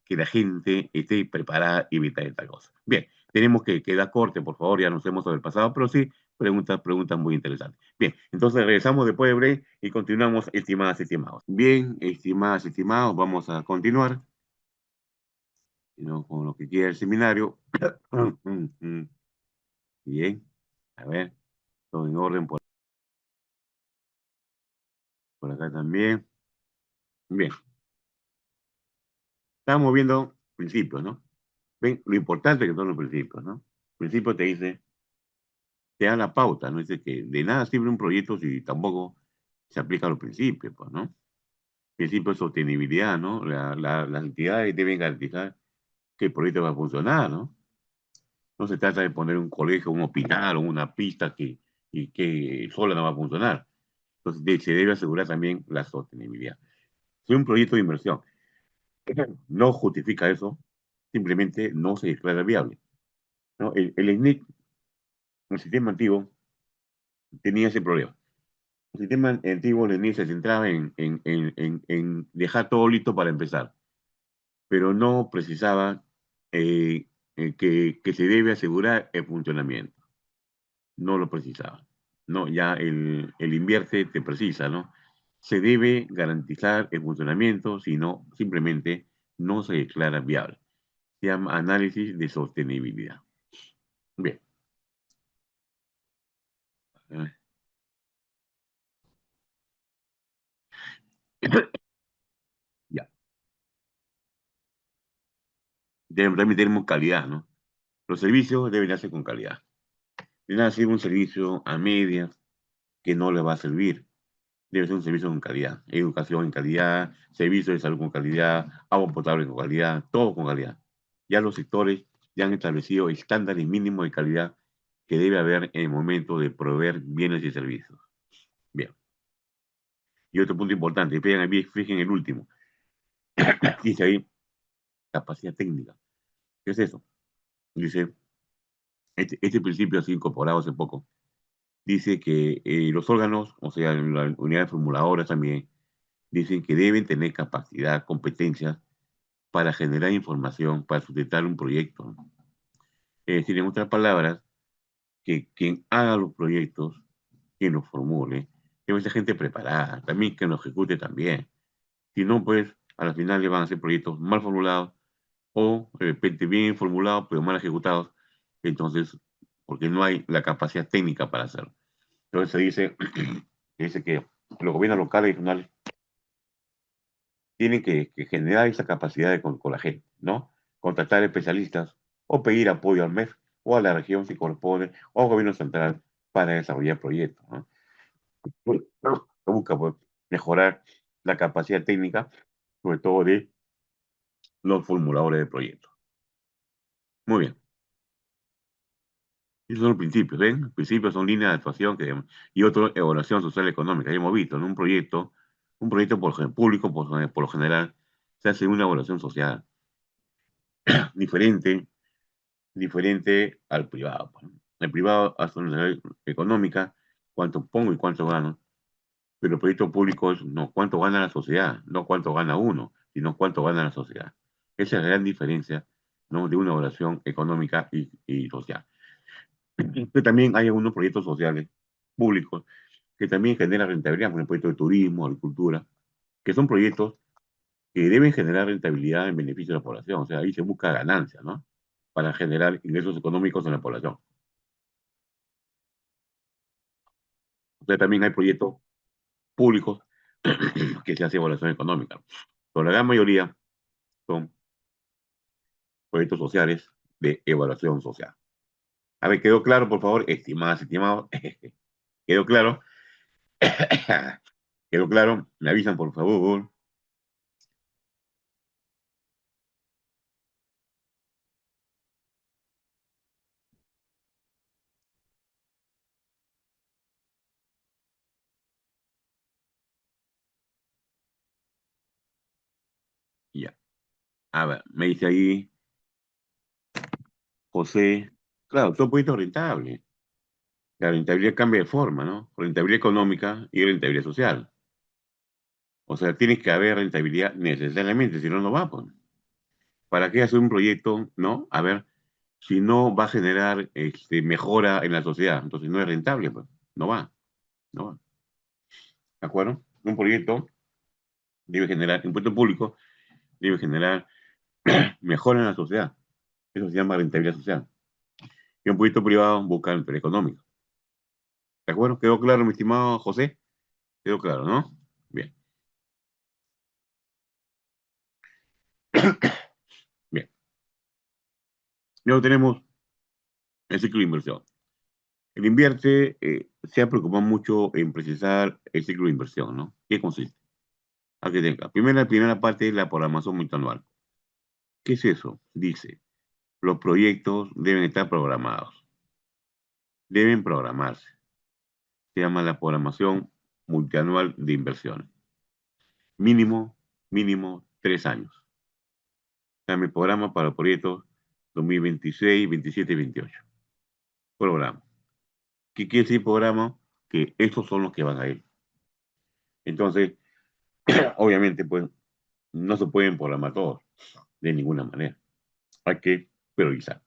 Speaker 2: que la gente esté preparada y evitar esta cosa. Bien, tenemos que dar corte, por favor, ya nos hemos sobrepasado, pero sí, preguntas muy interesantes. Bien, entonces regresamos después de break y continuamos, estimadas y estimados. Bien, estimadas y estimados, vamos a continuar, ¿no? Con lo que quiera el seminario. Bien, a ver, todo en orden por acá también. Bien. Estamos viendo principios, ¿no? Ven, lo importante que son los principios, ¿no? El principio te dice, te da la pauta, ¿no? Dice que de nada sirve un proyecto si tampoco se aplican los principios, pues, ¿no? Principio de sostenibilidad, ¿no? Las entidades deben garantizar que el proyecto va a funcionar, ¿no? No se trata de poner un colegio, un hospital o una pista y que sola no va a funcionar. Entonces, se debe asegurar también la sostenibilidad. Si un proyecto de inversión no justifica eso, simplemente no se declara viable, ¿no? El SNIC, el sistema antiguo, tenía ese problema. El sistema antiguo del SNIC se centraba en dejar todo listo para empezar, pero no precisaba que se debe asegurar el funcionamiento. No lo precisaba. No, ya el invierte te precisa, ¿no? Se debe garantizar el funcionamiento, si no, simplemente no se declara viable. Se llama análisis de sostenibilidad. Bien. Ya. También tenemos calidad, ¿no? Los servicios deben darse con calidad. De nada sirve un servicio a medias que no le va a servir. Debe ser un servicio con calidad. Educación en calidad, servicios de salud con calidad, agua potable con calidad, todo con calidad. Ya los sectores ya han establecido estándares mínimos de calidad que debe haber en el momento de proveer bienes y servicios. Bien. Y otro punto importante, fíjense el último. Dice ahí, capacidad técnica. ¿Qué es eso? Dice, este principio ha sido incorporado hace poco. Dice que los órganos, o sea, las unidades formuladoras también, dicen que deben tener capacidad, competencias para generar información, para sustentar un proyecto. Es decir, en otras palabras, que quien haga los proyectos, quien los formule, debe ser gente preparada, también que los ejecute también. Si no, pues, a la final le van a hacer proyectos mal formulados o de repente bien formulados, pero mal ejecutados. Entonces, porque no hay la capacidad técnica para hacerlo. Entonces dice que los gobiernos locales y regionales tienen que generar esa capacidad con la gente, ¿no? Contratar especialistas o pedir apoyo al MEF o a la región si corresponde o al gobierno central para desarrollar proyectos, ¿no? Se busca pues, mejorar la capacidad técnica, sobre todo de los formuladores de proyectos. Muy bien. Esos son los principios, ¿ven? Los principios son líneas de actuación y otro, evaluación social y económica. Ya hemos visto, en un proyecto por público, por lo general, se hace una evaluación social diferente al privado, pues, ¿no? El privado hace una evaluación económica, cuánto pongo y cuánto gano, pero el proyecto público es no cuánto gana la sociedad, no cuánto gana uno, sino cuánto gana la sociedad. Esa es la gran diferencia, ¿no? De una evaluación económica y social. Que también hay algunos proyectos sociales públicos que también generan rentabilidad, como el proyecto de turismo, agricultura, que son proyectos que deben generar rentabilidad en beneficio de la población. O sea, ahí se busca ganancia, ¿no? Para generar ingresos económicos en la población. O sea, también hay proyectos públicos que se hace evaluación económica. Pero la gran mayoría son proyectos sociales de evaluación social. A ver, ¿quedó claro, por favor? Estimadas, estimados. ¿Quedó claro? ¿Quedó claro? Me avisan, por favor. Ya. A ver, me dice ahí José. Claro, todo proyecto rentable. La rentabilidad cambia de forma, ¿no? Rentabilidad económica y rentabilidad social. O sea, tiene que haber rentabilidad necesariamente, si no, no va, pues. ¿Para qué hacer un proyecto, no? A ver, si no va a generar mejora en la sociedad, entonces no es rentable, pues. No va, no va. ¿De acuerdo? Un proyecto debe generar, un proyecto público debe generar mejora en la sociedad. Eso se llama rentabilidad social. Y un proyecto privado busca rentabilidad económica. ¿De acuerdo? ¿Quedó claro, mi estimado José? Quedó claro, ¿no? Bien. Luego tenemos el ciclo de inversión. El invierte se ha preocupado mucho en precisar el ciclo de inversión, ¿no? ¿Qué consiste? Aquí tenga. Primera parte es la programación multianual. ¿Qué es eso? Dice, los proyectos deben estar programados. Deben programarse. Se llama la programación multianual de inversiones. Mínimo 3 años. O sea, mi programa para los proyectos 2026, 27 y 28. Programa. ¿Qué quiere decir programa? Que estos son los que van a ir. Entonces, obviamente, pues, no se pueden programar todos, de ninguna manera. Hay que priorizar.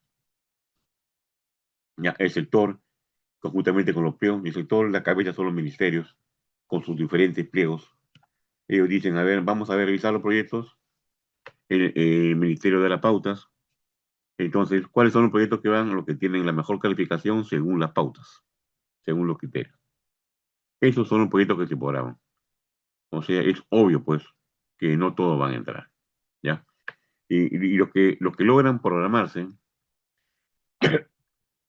Speaker 2: Ya, el sector, conjuntamente con los pliegos, el sector, la cabeza son los ministerios, con sus diferentes pliegos. Ellos dicen, a ver, vamos a ver, revisar los proyectos, el ministerio da las pautas. Entonces, ¿cuáles son los proyectos que van? Los que tienen la mejor calificación según las pautas, según los criterios. Esos son los proyectos que se programan. O sea, es obvio, pues, que no todos van a entrar, ¿ya? Y los que logran programarse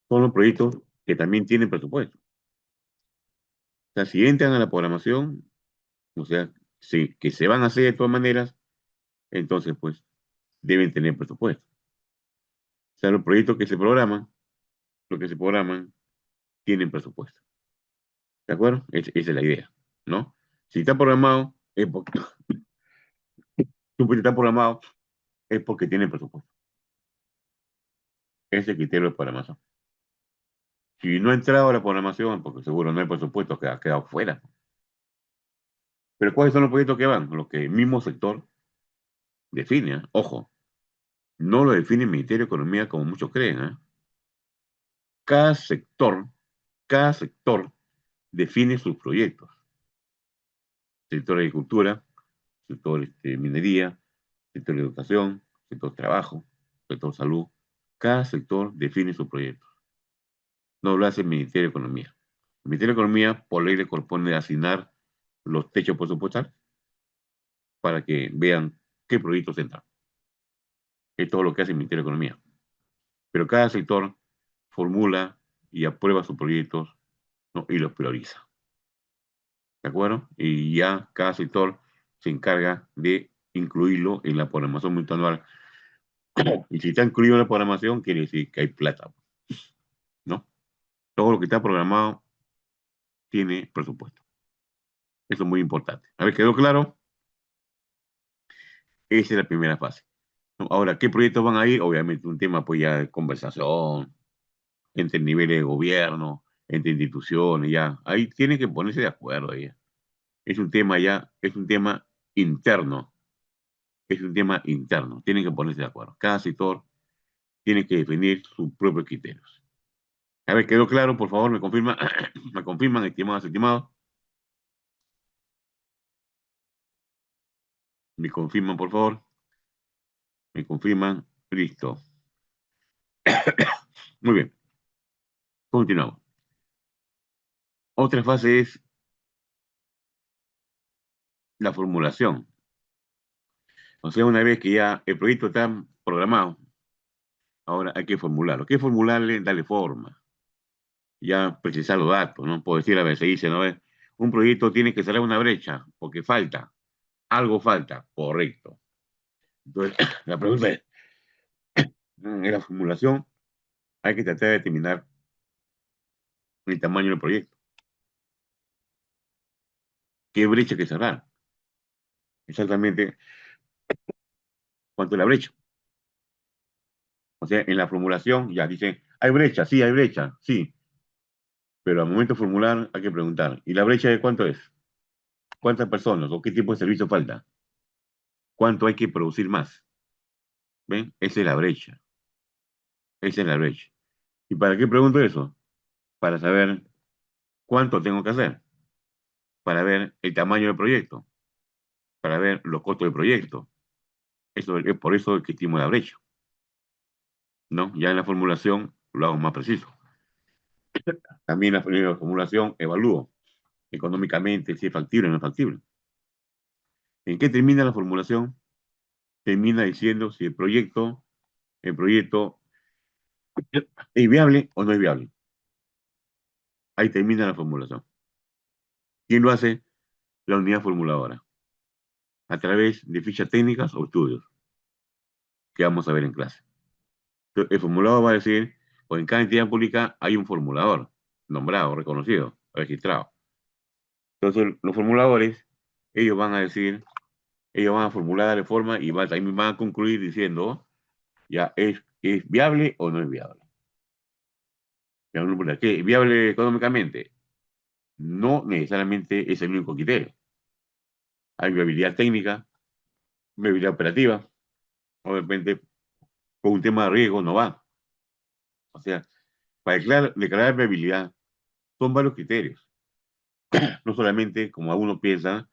Speaker 2: son los proyectos que también tienen presupuesto. O sea, si entran a la programación, o sea, que se van a hacer de todas maneras, entonces, pues, deben tener presupuesto. O sea, los proyectos que se programan, los que se programan, tienen presupuesto. ¿De acuerdo? Esa es la idea, ¿no? Si está programado, es porque, un proyecto está programado, es porque tiene presupuesto. Ese es el criterio de programación. Si no ha entrado a la programación, porque seguro no hay presupuesto, que ha quedado fuera. Pero ¿cuáles son los proyectos que van? Los que el mismo sector define, ¿eh? Ojo, no lo define el Ministerio de Economía como muchos creen, ¿eh? Cada sector, cada sector define sus proyectos. Sector de agricultura, sector minería, sector de educación, sector trabajo, sector salud. Cada sector define sus proyectos. No lo hace el Ministerio de Economía. El Ministerio de Economía, por ley, le corresponde asignar los techos presupuestales para que vean qué proyectos entran. Es todo lo que hace el Ministerio de Economía. Pero cada sector formula y aprueba sus proyectos, ¿no? Y los prioriza. ¿De acuerdo? Y ya cada sector se encarga de incluirlo en la programación multianual. Y si está incluido en la programación, quiere decir que hay plata, ¿no? Todo lo que está programado tiene presupuesto. Eso es muy importante. A ver, ¿quedó claro? Esa es la primera fase. Ahora, ¿qué proyectos van a ir? Obviamente un tema pues ya de conversación entre niveles de gobierno, entre instituciones, ya. Ahí tienen que ponerse de acuerdo ya. Es un tema ya, es un tema interno. Es un tema interno. Tienen que ponerse de acuerdo. Cada sector tiene que definir sus propios criterios. A ver, ¿quedó claro? Por favor, me confirman, me confirman, estimados, estimados. Me confirman, por favor. Me confirman. Listo. Muy bien. Continuamos. Otra fase es la formulación. O sea, una vez que ya el proyecto está programado, ahora hay que formularlo. ¿Qué formularle? Darle forma. Ya precisar los datos, ¿no? Por decir, a veces se dice, ¿no? Un proyecto tiene que cerrar una brecha porque falta. Algo falta. Correcto. Entonces, la pregunta es, en la formulación hay que tratar de determinar el tamaño del proyecto. ¿Qué brecha hay que cerrar? Exactamente, ¿cuánto es la brecha? O sea, en la formulación ya dicen, ¿hay brecha? Sí, hay brecha, sí. Pero al momento de formular hay que preguntar, ¿y la brecha de cuánto es? ¿Cuántas personas o qué tipo de servicio falta? ¿Cuánto hay que producir más? ¿Ven? Esa es la brecha. Esa es la brecha. ¿Y para qué pregunto eso? Para saber cuánto tengo que hacer. Para ver el tamaño del proyecto. Para ver los costos del proyecto. Eso es por eso que estimo la brecha. ¿No? Ya en la formulación lo hago más preciso. También en la formulación evalúo económicamente si es factible o no es factible. ¿En qué termina la formulación? Termina diciendo si el proyecto ¿Es viable o no es viable? Ahí termina la formulación. ¿Quién lo hace? La unidad formuladora, a través de fichas técnicas o estudios que vamos a ver en clase. Entonces, el formulador va a decir, o en cada entidad pública hay un formulador nombrado, reconocido, registrado. Entonces, los formuladores, ellos van a decir, ellos van a formular de forma y también van a concluir diciendo, ya, ¿es viable o no es viable? ¿Qué? ¿Viable económicamente? No necesariamente es el único criterio. Hay viabilidad técnica, viabilidad operativa, o de repente con un tema de riesgo no va. O sea, para declarar viabilidad son varios criterios. No solamente, como algunos piensan,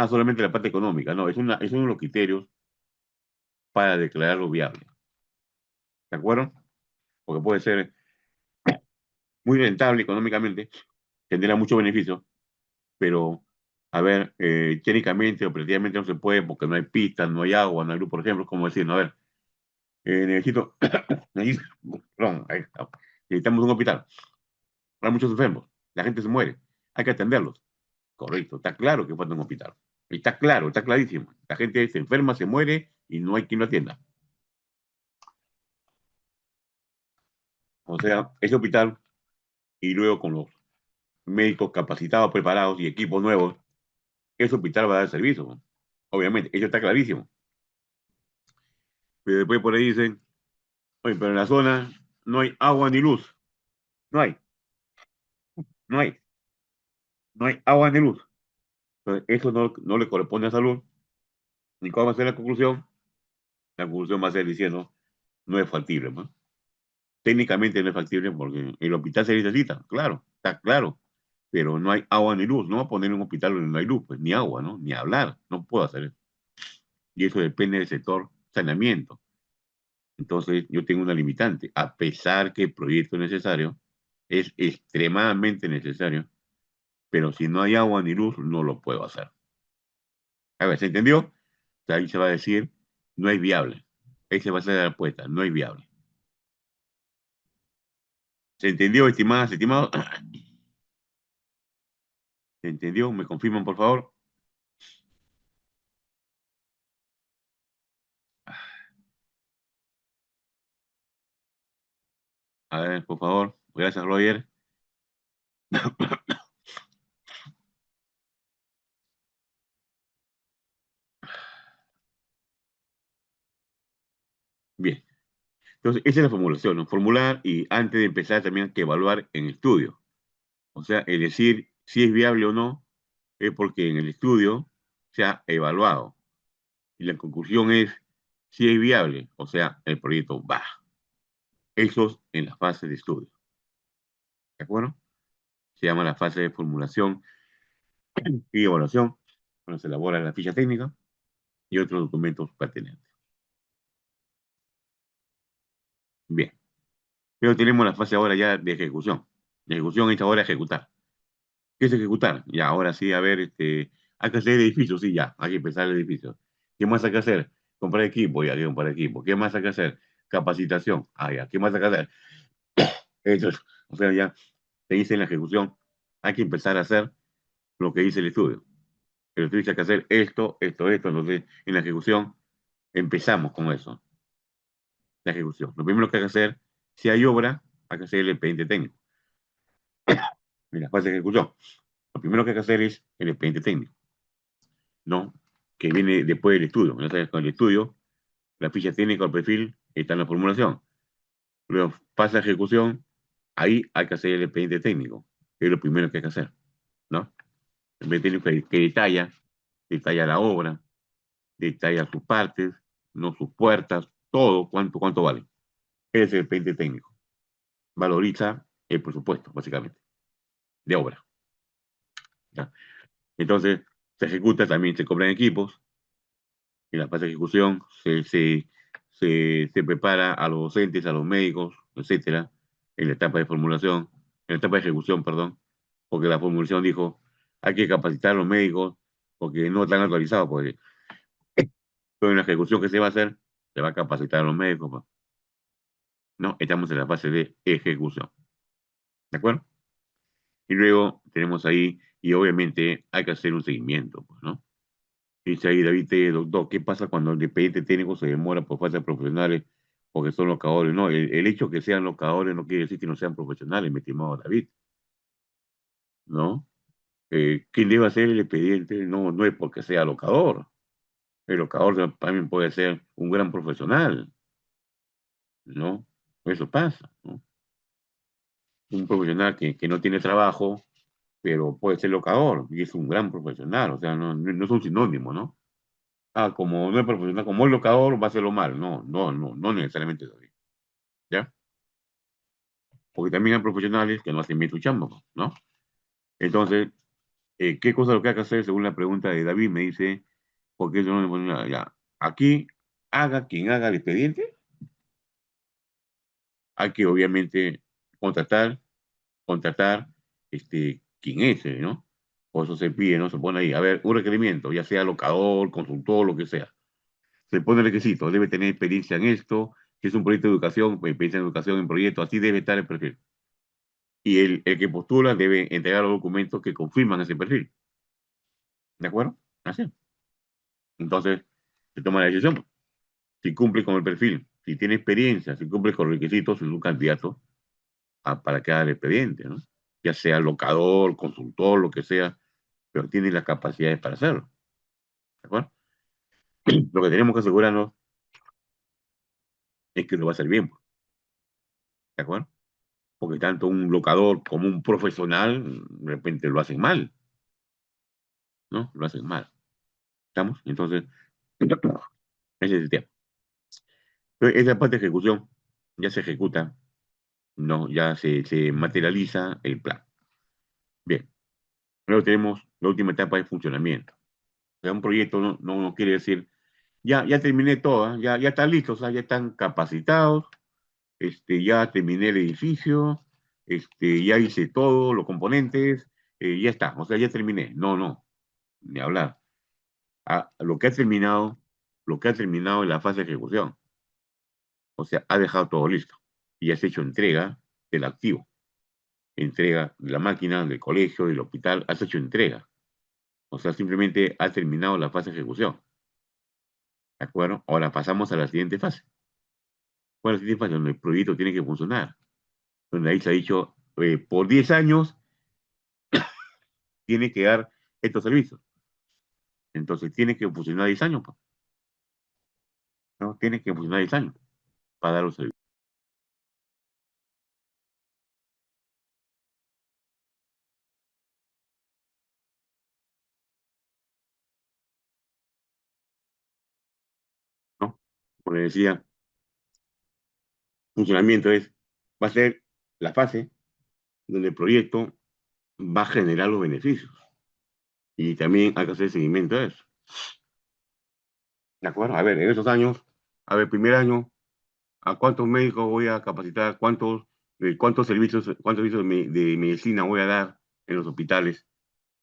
Speaker 2: solamente la parte económica. No, es uno de los criterios para declararlo viable. ¿De acuerdo? Porque puede ser muy rentable económicamente, tendrá mucho beneficio, pero, a ver, técnicamente, operativamente no se puede porque no hay pistas, no hay agua, no hay luz, por ejemplo, como decir, no, a ver, necesito, perdón, necesitamos un hospital, hay muchos enfermos, la gente se muere, hay que atenderlos. Correcto, está claro que falta un hospital. Está claro, está clarísimo. La gente se enferma, se muere y no hay quien lo atienda. O sea, ese hospital y luego con los médicos capacitados, preparados y equipos nuevos, ese hospital va a dar servicio. Obviamente, eso está clarísimo. Pero después por ahí dicen, oye, pero en la zona no hay agua ni luz. No hay, no hay, no hay agua ni luz. Entonces, eso no le corresponde a salud. ¿Y cuál va a ser la conclusión? La conclusión va a ser diciendo, no es factible, ¿no? Técnicamente no es factible porque el hospital se necesita, claro, está claro, pero no hay agua ni luz. No va a poner un hospital donde no hay luz, pues ni agua, ¿no? Ni hablar, no puedo hacer eso. Y eso depende del sector saneamiento. Entonces, yo tengo una limitante. A pesar que el proyecto es necesario, es extremadamente necesario, pero si no hay agua ni luz, no lo puedo hacer. A ver, ¿se entendió? Ahí se va a decir, no es viable. Esa va a ser la respuesta, no es viable. ¿Se entendió, estimadas, estimados? ¿Se entendió? ¿Me confirman, por favor? A ver, por favor. Gracias, Roger. Bien. Entonces, esa es la formulación, ¿no? Formular y antes de empezar también hay que evaluar en estudio. O sea, el decir si es viable o no es porque en el estudio se ha evaluado. Y la conclusión es si es viable, o sea, el proyecto va. Eso es en la fase de estudio. ¿De acuerdo? Se llama la fase de formulación y evaluación, cuando se elabora la ficha técnica y otros documentos pertinentes. Bien. Pero tenemos la fase ahora ya de ejecución. La ejecución es ahora ejecutar. ¿Qué es ejecutar? Ya, ahora sí, a ver, hay que hacer edificios, sí, ya, hay que empezar el edificio. ¿Qué más hay que hacer? Comprar equipo, ya, hay que comprar equipo. ¿Qué más hay que hacer? Capacitación, ya. ¿Qué más hay que hacer? Eso es, o sea, ya te dice en la ejecución, hay que empezar a hacer lo que dice el estudio. El estudio dice que hacer esto, esto, esto, entonces en la ejecución empezamos con eso, la ejecución. Lo primero que hay que hacer, si hay obra, hay que hacer el expediente técnico. En la fase de ejecución, lo primero que hay que hacer es el expediente técnico, ¿no? Que viene después del estudio. Entonces, con el estudio, la ficha técnica o el perfil está en la formulación. Luego pasa a ejecución, ahí hay que hacer el expediente técnico, que es lo primero que hay que hacer, ¿no? El expediente técnico que detalla la obra, detalla sus partes, no sus puertas, todo, cuánto vale. Ese es el expediente técnico. Valoriza el presupuesto, básicamente, de obra. ¿Ya? Entonces, se ejecuta, también se cobran equipos. En la fase de ejecución se prepara a los docentes, a los médicos, etcétera, en la etapa de formulación, en la etapa de ejecución, perdón, porque la formulación dijo, hay que capacitar a los médicos porque no están actualizados, porque en la ejecución que se va a hacer, se va a capacitar a los médicos. ¿no? Estamos en la fase de ejecución. ¿De acuerdo? Y luego tenemos ahí, y obviamente hay que hacer un seguimiento, pues, ¿no? Dice ahí David, doctor, ¿qué pasa cuando el expediente técnico se demora por falta de profesionales porque son locadores? No, el hecho que sean locadores no quiere decir que no sean profesionales, mi estimado David, ¿no? ¿Quién debe hacer el expediente? No, no es porque sea locador. El locador también puede ser un gran profesional, ¿no? Eso pasa, ¿no? Un profesional que no tiene trabajo, pero puede ser locador y es un gran profesional, o sea, no es un sinónimo, ¿no? Ah, como no es profesional, como es locador, va a hacerlo mal. No necesariamente, David, ¿ya? Porque también hay profesionales que no hacen bien su chamba, ¿no? Entonces, ¿qué cosa lo que hay que hacer? Según la pregunta de David, me dice, porque eso no me pone nada, ya. Aquí, haga quien haga el expediente, hay que obviamente contratar, quién es, ¿no? Por eso se pide, ¿no? Se pone ahí, a ver, un requerimiento, ya sea locador, consultor, lo que sea. Se pone el requisito, debe tener experiencia en esto, si es un proyecto de educación, pues experiencia en educación, en proyecto, así debe estar el perfil. Y el que postula debe entregar los documentos que confirman ese perfil. ¿De acuerdo? Así. Entonces, se toma la decisión. Si cumple con el perfil, si tiene experiencia, si cumple con los requisitos, es un candidato para que haga el expediente, ¿no? Ya sea locador, consultor, lo que sea, pero tiene las capacidades para hacerlo. ¿De acuerdo? Lo que tenemos que asegurarnos es que lo va a hacer bien. ¿De acuerdo? Porque tanto un locador como un profesional de repente lo hacen mal, ¿no? Lo hacen mal. ¿Estamos? Entonces, ese es el tema. Pero esa parte de ejecución ya se ejecuta, ¿no? Ya se materializa el plan. Bien. Luego tenemos la última etapa de funcionamiento. O sea, un proyecto no quiere decir, ya terminé todo, ya está listo, o sea, ya están capacitados, ya terminé el edificio, ya hice todo, los componentes, ya está, o sea, ya terminé. No, ni hablar. Lo que ha terminado es la fase de ejecución. O sea, ha dejado todo listo y has hecho entrega del activo, entrega de la máquina, del colegio, del hospital, has hecho entrega. O sea, simplemente ha terminado la fase de ejecución. ¿De acuerdo? Ahora pasamos a la siguiente fase. ¿Cuál es la siguiente fase? Donde el proyecto tiene que funcionar. Donde ahí se ha dicho, por 10 años tiene que dar estos servicios. Entonces tiene que funcionar 10 años, pues, ¿no? Tiene que funcionar 10 años para dar los servicios. ¿No? Como les decía, funcionamiento va a ser la fase donde el proyecto va a generar los beneficios. Y también hay que hacer seguimiento de eso. ¿De acuerdo? A ver, en esos años, a ver, primer año, ¿a cuántos médicos voy a capacitar? ¿Cuántos servicios de medicina voy a dar en los hospitales?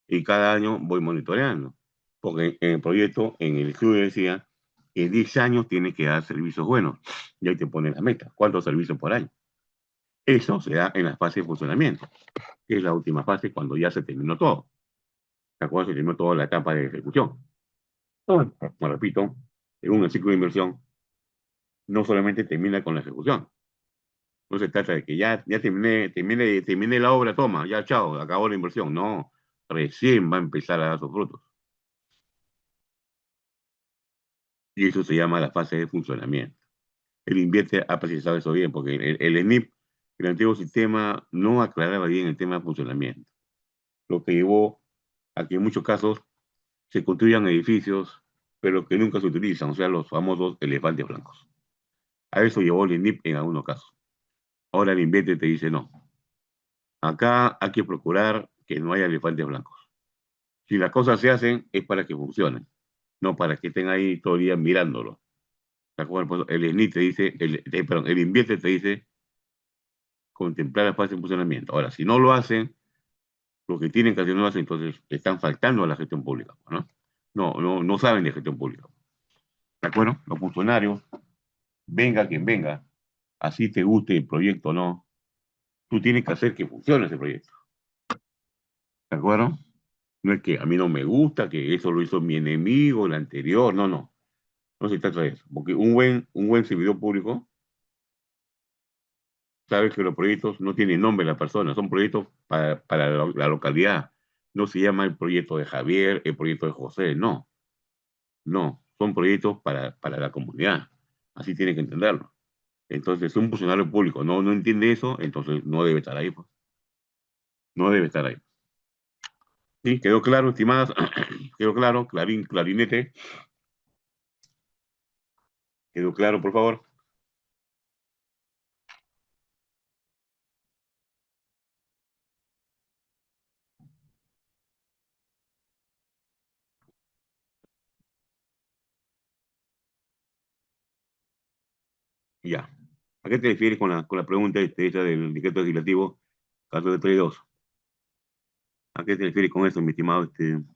Speaker 2: Y cada año voy monitoreando. Porque en el proyecto, en el estudio decía que en 10 años tiene que dar servicios buenos. Y ahí te ponen la meta. ¿Cuántos servicios por año? Eso se da en la fase de funcionamiento, que es la última fase cuando ya se terminó todo. ¿De acuerdo? Se terminó toda la etapa de ejecución. Como repito, según el ciclo de inversión, no solamente termina con la ejecución. No se trata de que ya terminé la obra, toma, ya chao, acabó la inversión. No, recién va a empezar a dar sus frutos. Y eso se llama la fase de funcionamiento. El invierte ha precisado eso bien, porque el SNIP, el antiguo sistema, no aclaraba bien el tema de funcionamiento. Lo que llevó a que en muchos casos se construyan edificios, pero que nunca se utilizan, o sea, los famosos elefantes blancos. A eso llevó el SNIP en algunos casos. Ahora el invierte te dice no. Acá hay que procurar que no haya elefantes blancos. Si las cosas se hacen, es para que funcionen, no para que estén ahí todo el día mirándolo. ¿De acuerdo? El SNIP te dice, el invierte te dice contemplar la fase de funcionamiento. Ahora, si no lo hacen, lo que tienen que hacer no lo hacen, entonces están faltando a la gestión pública, ¿no? No saben de gestión pública. ¿De acuerdo? Los funcionarios, venga quien venga, así te guste el proyecto o no, tú tienes que hacer que funcione ese proyecto. ¿De acuerdo? No es que a mí no me gusta, que eso lo hizo mi enemigo, el anterior, no, no. No se trata de eso. Porque un buen servidor público sabe que los proyectos no tienen nombre de la persona, son proyectos para la localidad. No se llama el proyecto de Javier, el proyecto de José, no. No, son proyectos para la comunidad. Así tiene que entenderlo. Entonces, si un funcionario público no entiende eso, entonces no debe estar ahí, pues. No debe estar ahí. ¿Sí? ¿Quedó claro, estimadas? ¿Quedó claro? Clarinete. ¿Quedó claro, por favor? Ya. ¿A qué te refieres con la pregunta esa del decreto legislativo 1432? ¿A qué te refieres con eso, mi estimado? ¿Quién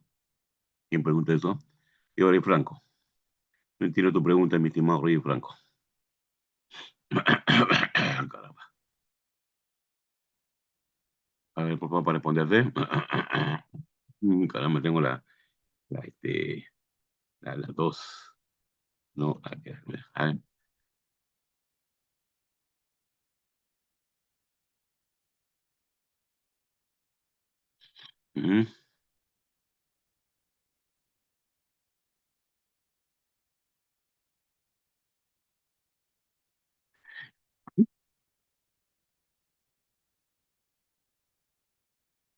Speaker 2: pregunta eso? Yo, Rey Franco. No entiendo tu pregunta, mi estimado Rey Franco. Caramba. A ver, por favor, para responderte. Caramba, tengo la, este, la tos. No, a ver. Ujú.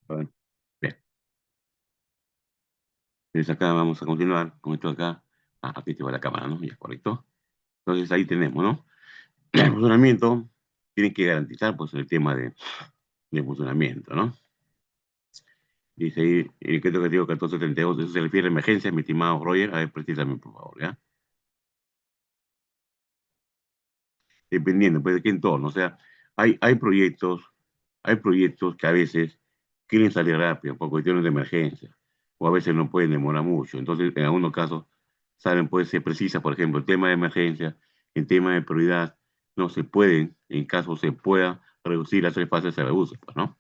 Speaker 2: A ver, bien. Entonces acá vamos a continuar con esto acá. Ah, aquí te va la cámara, ¿no? Ya, correcto. Entonces ahí tenemos, ¿no? El funcionamiento tiene que garantizar, pues, el tema de funcionamiento, ¿no? Dice ahí, el decreto educativo 1432, eso se refiere a emergencia, mi estimado Roger. A ver, precisamente, por favor, ¿ya? Dependiendo, pues, de qué entorno. O sea, hay hay proyectos que a veces quieren salir rápido por cuestiones de emergencia, o a veces no pueden demorar mucho. Entonces, en algunos casos, saben, pues se precisa, por ejemplo, el tema de emergencia, el tema de prioridad, no se pueden, en caso se pueda reducir las 3 fases, se reduce, pues, ¿no?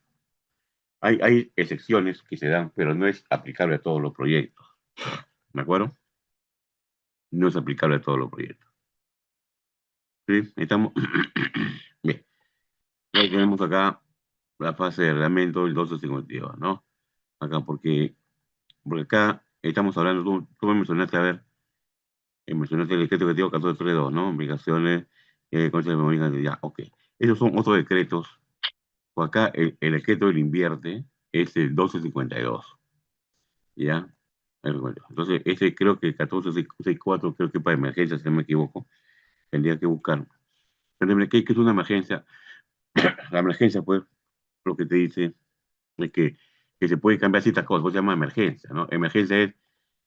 Speaker 2: Hay excepciones que se dan, pero no es aplicable a todos los proyectos, ¿de acuerdo? No es aplicable a todos los proyectos. ¿Sí? Estamos. Bien. Ya tenemos acá la fase de reglamento del 1252, ¿no? Acá, porque acá estamos hablando, tú me mencionaste, a ver, mencionaste el decreto que tengo 1432, ¿no? Obligaciones, concha de memoria, ya, ok. Esos son otros decretos. Pues acá el decreto del invierte es el 1252, ¿ya? Entonces, ese creo que el 1464, creo que para emergencia, si no me equivoco, tendría que buscar. Pero, ¿qué es una emergencia? La emergencia, pues, lo que te dice es que se puede cambiar ciertas cosas, pues se llama emergencia, ¿no? Emergencia es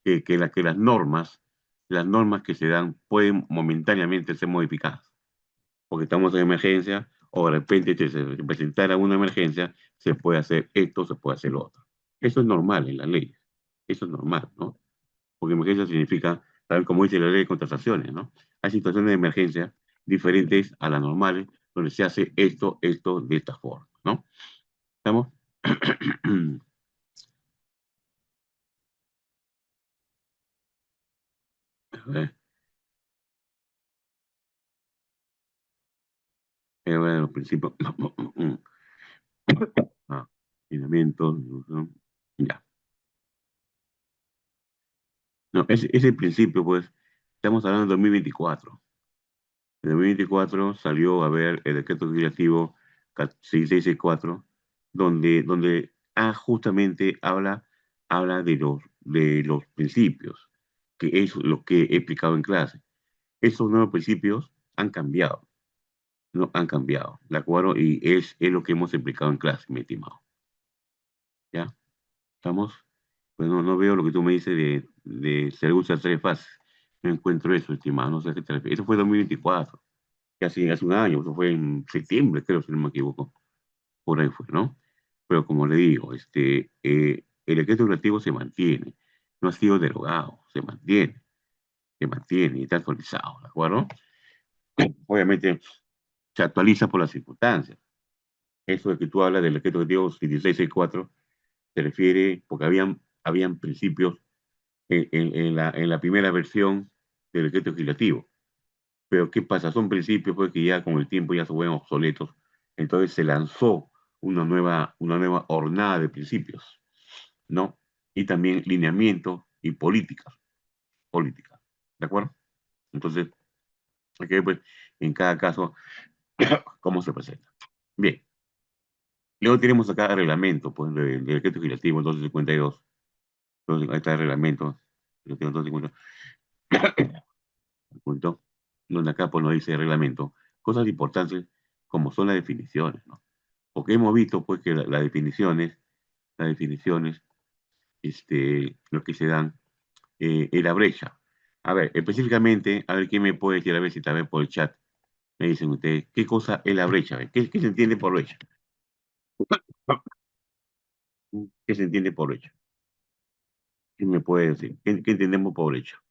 Speaker 2: que las normas que se dan pueden momentáneamente ser modificadas, porque estamos en emergencia, o de repente se presentara una emergencia, se puede hacer esto, se puede hacer lo otro. Eso es normal en las leyes, eso es normal, ¿no? Porque emergencia significa, tal como dice la ley de contrataciones, ¿no? Hay situaciones de emergencia diferentes a las normales, donde se hace esto de esta forma, ¿no? ¿Estamos? A ver, bueno, los principios. Ah, lineamientos, ¿no? Ya. No, ese principio, pues, estamos hablando de 2024. En 2024 salió a ver el decreto legislativo 6664, donde justamente habla de los principios, que es lo que he explicado en clase. Esos nuevos principios han cambiado, no han cambiado, ¿de acuerdo? Y es lo que hemos explicado en clase, mi estimado. ¿Ya? ¿Estamos? Pues no veo lo que tú me dices de se usa 3 fases. No encuentro eso, estimado. No sé a qué te refieres. Eso fue 2024, casi hace un año. Eso fue en septiembre, creo, si no me equivoco. Por ahí fue, ¿no? Pero como le digo, el decreto legislativo se mantiene. No ha sido derogado. Se mantiene y está actualizado, ¿de acuerdo? Obviamente, se actualiza por las circunstancias. Eso de que tú hablas del decreto ejecutivo 1664 se refiere porque habían principios en la primera versión del decreto legislativo. Pero ¿qué pasa? Son principios pues, que ya con el tiempo ya se vuelven obsoletos. Entonces se lanzó una nueva hornada de principios, ¿no? Y también lineamientos y políticas, ¿de acuerdo? Entonces, hay que ver pues, en cada caso cómo se presenta. Bien, luego tenemos acá el reglamento pues, del decreto legislativo 252. Entonces, ahí está el reglamento, lo tengo 252, punto, donde acá pues, nos dice el reglamento, cosas importantes como son las definiciones, ¿no? Porque hemos visto pues que las definiciones, lo que se dan en la brecha. A ver, específicamente, a ver quién me puede decir, a ver si también por el chat me dicen ustedes, ¿qué cosa es la brecha? A ver, ¿qué se entiende por brecha? ¿Qué se entiende por brecha? ¿Quién me puede decir? ¿Qué entendemos por brecha?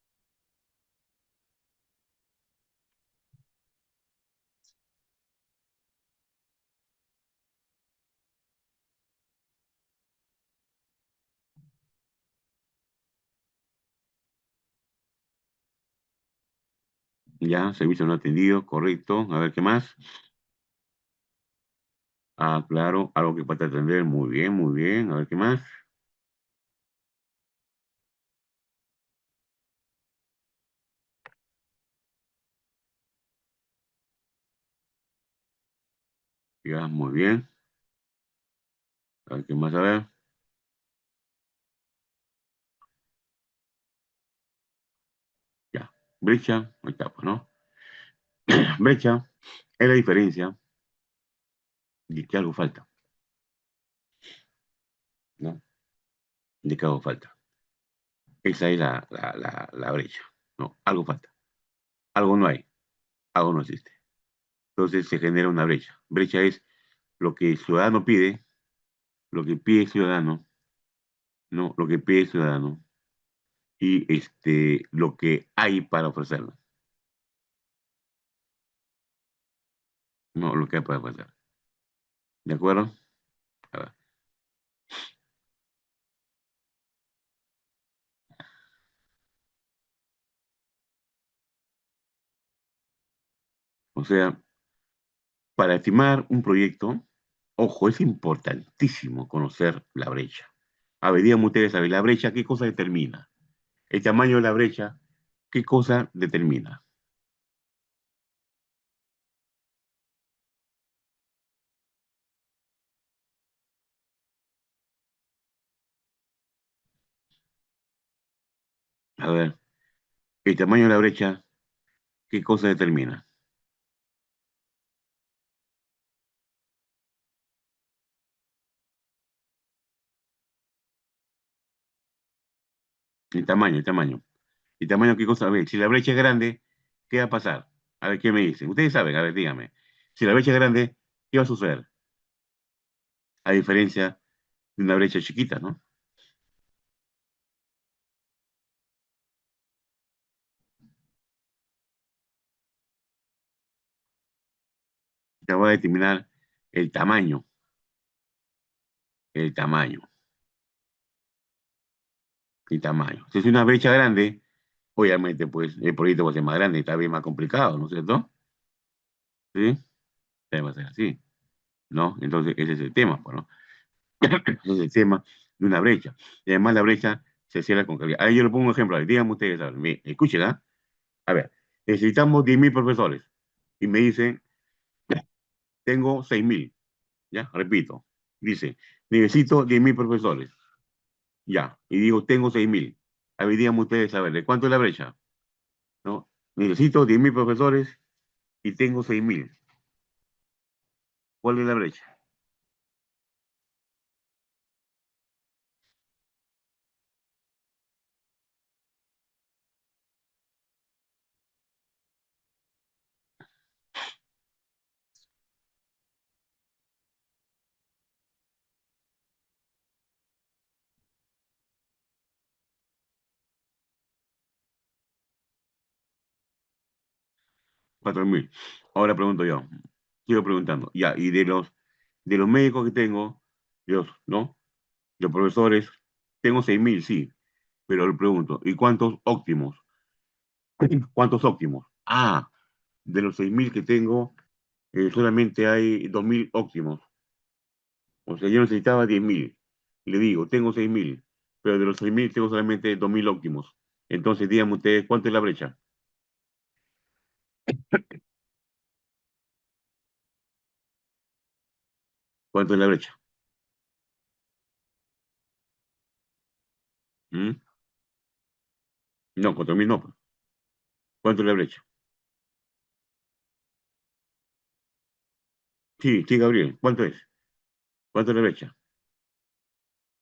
Speaker 2: Ya, servicio no atendido, correcto. A ver, ¿qué más? Ah, claro, algo que falta atender. Muy bien, muy bien. A ver, ¿qué más? Ya, muy bien. A ver, ¿qué más? A ver. Ya. Brecha, ahí está, pues, ¿no? Brecha es la diferencia de que algo falta, ¿no? De que algo falta. Esa es la brecha, ¿no? Algo falta. Algo no hay. Algo no existe. Entonces se genera una brecha. Brecha es lo que el ciudadano pide, lo que pide el ciudadano, ¿no? Lo que pide el ciudadano y lo que hay para ofrecerlo, ¿no? Lo que hay para ofrecer. ¿De acuerdo? A ver. O sea, para estimar un proyecto, ojo, es importantísimo conocer la brecha. A ver, díganme ustedes, a ver, la brecha, ¿qué cosa determina? El tamaño de la brecha, ¿qué cosa determina? A ver, el tamaño de la brecha, ¿qué cosa determina? El tamaño, el tamaño. El tamaño, ¿qué cosa? A ver, si la brecha es grande, ¿qué va a pasar? A ver, ¿qué me dicen? Ustedes saben, a ver, díganme. Si la brecha es grande, ¿qué va a suceder? A diferencia de una brecha chiquita, ¿no? Te voy a determinar el tamaño, el tamaño, el tamaño. Si es una brecha grande, obviamente, pues, el proyecto va a ser más grande y tal vez más complicado, ¿no es cierto? ¿Sí? Va a ser así, ¿no? Entonces, ese es el tema, pues, ¿no? Ese es el tema de una brecha. Y además la brecha se cierra con calidad. Ahí yo le pongo un ejemplo, díganme ustedes, a ver, escuchen, ¿ah? A ver, necesitamos 10.000 profesores. Y me dicen, tengo 6.000. Ya, repito. Dice, necesito 10.000 profesores. Ya, y digo, tengo 6.000. A ver, díganme ustedes, a ver, ¿de cuánto es la brecha? ¿No? Necesito 10.000 profesores y tengo 6.000. ¿Cuál es la brecha? 4.000. Ahora pregunto yo, Sigo preguntando. Ya, y de los médicos que tengo, Dios, ¿no? Los profesores, tengo 6.000, sí. Pero le pregunto, ¿y cuántos óptimos? ¿Cuántos óptimos? Ah, de los 6.000 que tengo, solamente hay 2.000 óptimos. O sea, yo necesitaba 10.000. Le digo, tengo 6.000, pero de los 6.000 tengo solamente 2.000 óptimos. Entonces, díganme ustedes, ¿cuánto es la brecha? ¿Cuánto es la brecha? ¿Mm? No, 4.000 no, pues. ¿Cuánto es la brecha? Sí, sí, Gabriel, ¿cuánto es? ¿Cuánto es la brecha?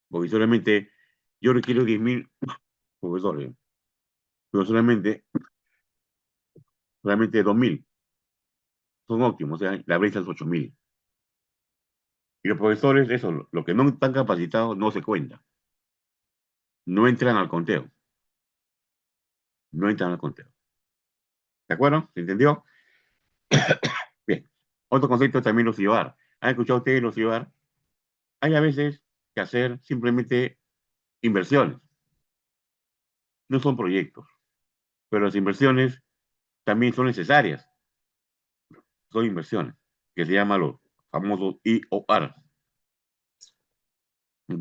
Speaker 2: Porque solamente yo requiero 10.000 profesores, pero solamente 2.000 son óptimos, o sea, la brecha es 8.000. Y los profesores, eso, lo que no están capacitados no se cuenta, no entran al conteo, no entran al conteo. ¿De acuerdo? ¿Se entendió? Bien. Otro concepto también los IVAR. ¿Han escuchado ustedes los IVAR? Hay a veces que hacer simplemente inversiones, no son proyectos, pero las inversiones también son necesarias, son inversiones, que se llaman los famosos IOR.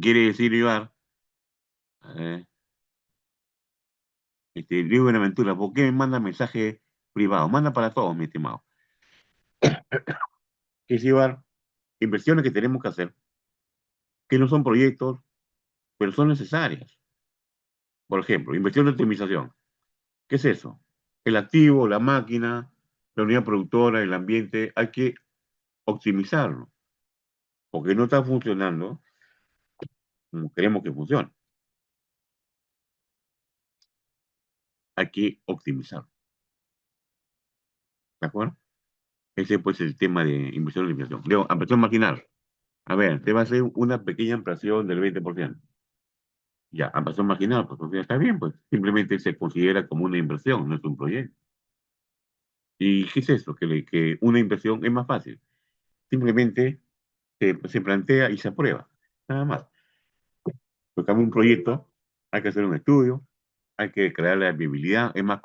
Speaker 2: Quiere decir IOR, eh, Luis Buenaventura, ¿por qué me manda mensaje privado? Manda para todos, mi estimado. ¿Qué es IOR? Inversiones que tenemos que hacer, que no son proyectos, pero son necesarias. Por ejemplo, inversión de optimización. ¿Qué es eso? El activo, la máquina, la unidad productora, el ambiente, hay que optimizarlo, porque no está funcionando como queremos que funcione. Hay que optimizarlo. ¿De acuerdo? Ese pues es el tema de inversión y optimización. Luego, ampliación marginal. A ver, te va a hacer una pequeña ampliación del 20%. Ya, ampliación marginal, pues está bien, pues simplemente se considera como una inversión, no es un proyecto. ¿Y qué es eso? Que una inversión es más fácil. Simplemente se plantea y se aprueba. Nada más. Porque un proyecto, hay que hacer un estudio, hay que crear la viabilidad, es más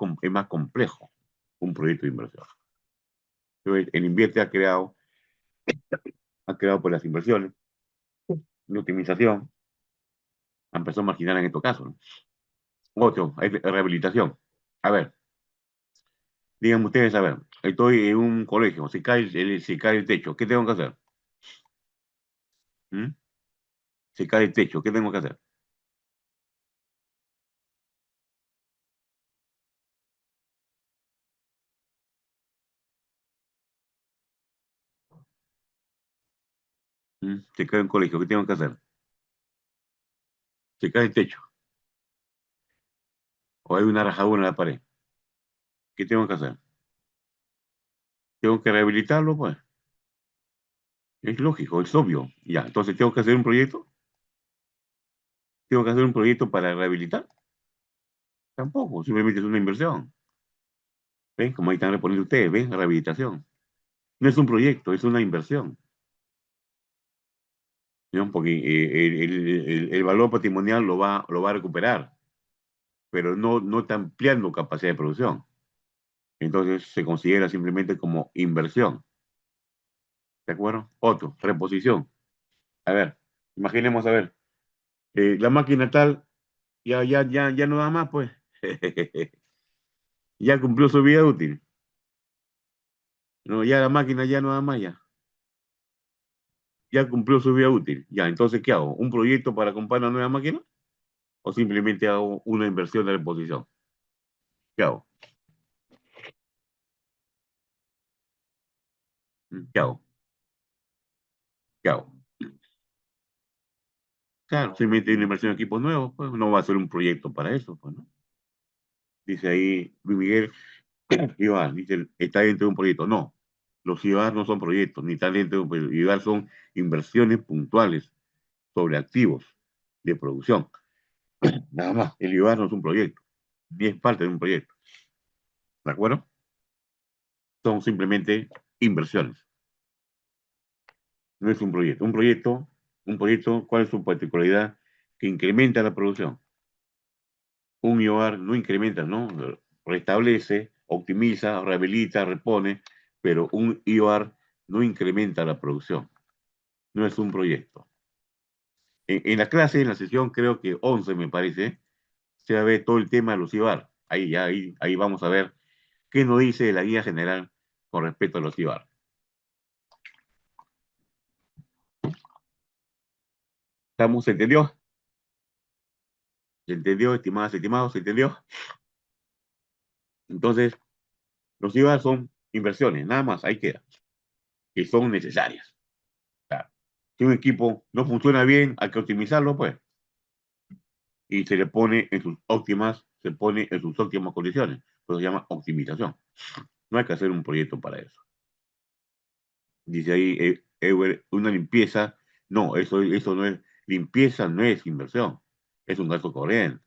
Speaker 2: complejo un proyecto de inversión. Entonces, el Invierte ha creado por las inversiones, de optimización, ampliación marginal en estos casos, ¿no? Otro, es rehabilitación. A ver, díganme ustedes, a ver, estoy en un colegio, se cae el techo, ¿qué tengo que hacer? ¿Mm? Se cae el techo, ¿qué tengo que hacer? ¿Mm? Se cae un colegio, ¿qué tengo que hacer? Se cae el techo, o hay una rajadura en la pared, ¿qué tengo que hacer? Tengo que rehabilitarlo, pues. Es lógico, es obvio. Ya, entonces tengo que hacer un proyecto. Tengo que hacer un proyecto para rehabilitar. Tampoco, simplemente es una inversión. ¿Ven? Como ahí están reponiendo ustedes, ¿ven? Rehabilitación. No es un proyecto, es una inversión. ¿No? Porque el valor patrimonial lo va a recuperar, pero no está ampliando capacidad de producción. Entonces se considera simplemente como inversión. ¿De acuerdo? Otro, reposición. A ver, imaginemos, a ver, la máquina tal ya no da más, pues. Ya cumplió su vida útil. No, ya la máquina ya no da más, ya cumplió su vida útil. Ya, entonces, ¿qué hago? ¿Un proyecto para comprar una nueva máquina? ¿O simplemente hago una inversión de reposición? ¿Qué hago? ¿Qué hago? ¿Qué hago? Claro, simplemente una inversión en equipos nuevos, pues no va a ser un proyecto para eso, pues, ¿no? Dice ahí Luis Miguel, IVA, dice, está dentro de un proyecto. No, los IVA no son proyectos, ni están dentro de un proyecto. IVA son inversiones puntuales sobre activos de producción. Nada más, el IVA no es un proyecto, ni es parte de un proyecto. ¿De acuerdo? Son simplemente inversiones. No es un proyecto. Un proyecto, ¿cuál es su particularidad? Que incrementa la producción. Un IOR no incrementa, ¿no? Restablece, optimiza, rehabilita, repone, pero un IOR no incrementa la producción. No es un proyecto. En la clase, en la sesión, creo que 11 me parece, se va a ver todo el tema de los IOR. Ahí vamos a ver qué nos dice la guía general con respecto a los IOR. ¿Se entendió? ¿Se entendió, estimadas, estimados? ¿Se entendió? Entonces, los IOR son inversiones, nada más, ahí queda, que son necesarias. Claro. Si un equipo no funciona bien, hay que optimizarlo, pues, y se le pone en sus óptimas condiciones. Eso se llama optimización. No hay que hacer un proyecto para eso. Dice ahí, una limpieza. No, eso no es, limpieza no es inversión, es un gasto corriente.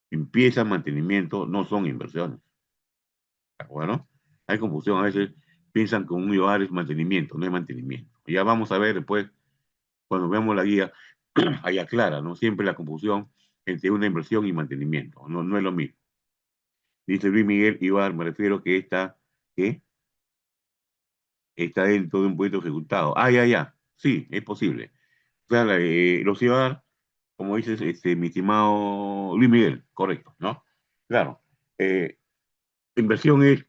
Speaker 2: Limpieza, mantenimiento no son inversiones. ¿De acuerdo? Hay confusión, a veces piensan que un IOR es mantenimiento, no es mantenimiento. Ya vamos a ver después, cuando veamos la guía, ahí aclara, ¿no? Siempre la confusión entre una inversión y mantenimiento, no es lo mismo. Dice Luis Miguel Ibar, me refiero que ¿qué? Está dentro de un proyecto ejecutado. Ya. Sí, es posible. O sea, los Ibar, como dices, mi estimado Luis Miguel, correcto, ¿no? Claro. Inversión es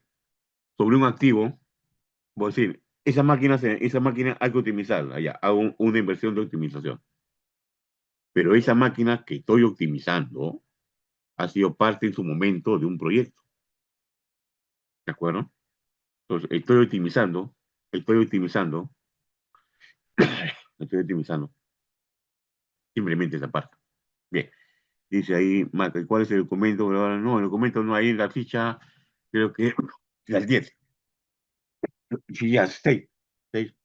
Speaker 2: sobre un activo, voy a decir, esa máquina hay que optimizarla, ya, hago una inversión de optimización. Pero esa máquina que estoy optimizando ha sido parte en su momento de un proyecto. ¿De acuerdo? Entonces, estoy optimizando, estoy optimizando simplemente esa parte. Bien, dice ahí, Marca, ¿cuál es el documento? No, el documento no hay en la ficha, creo que las 10. Sí, ya, 6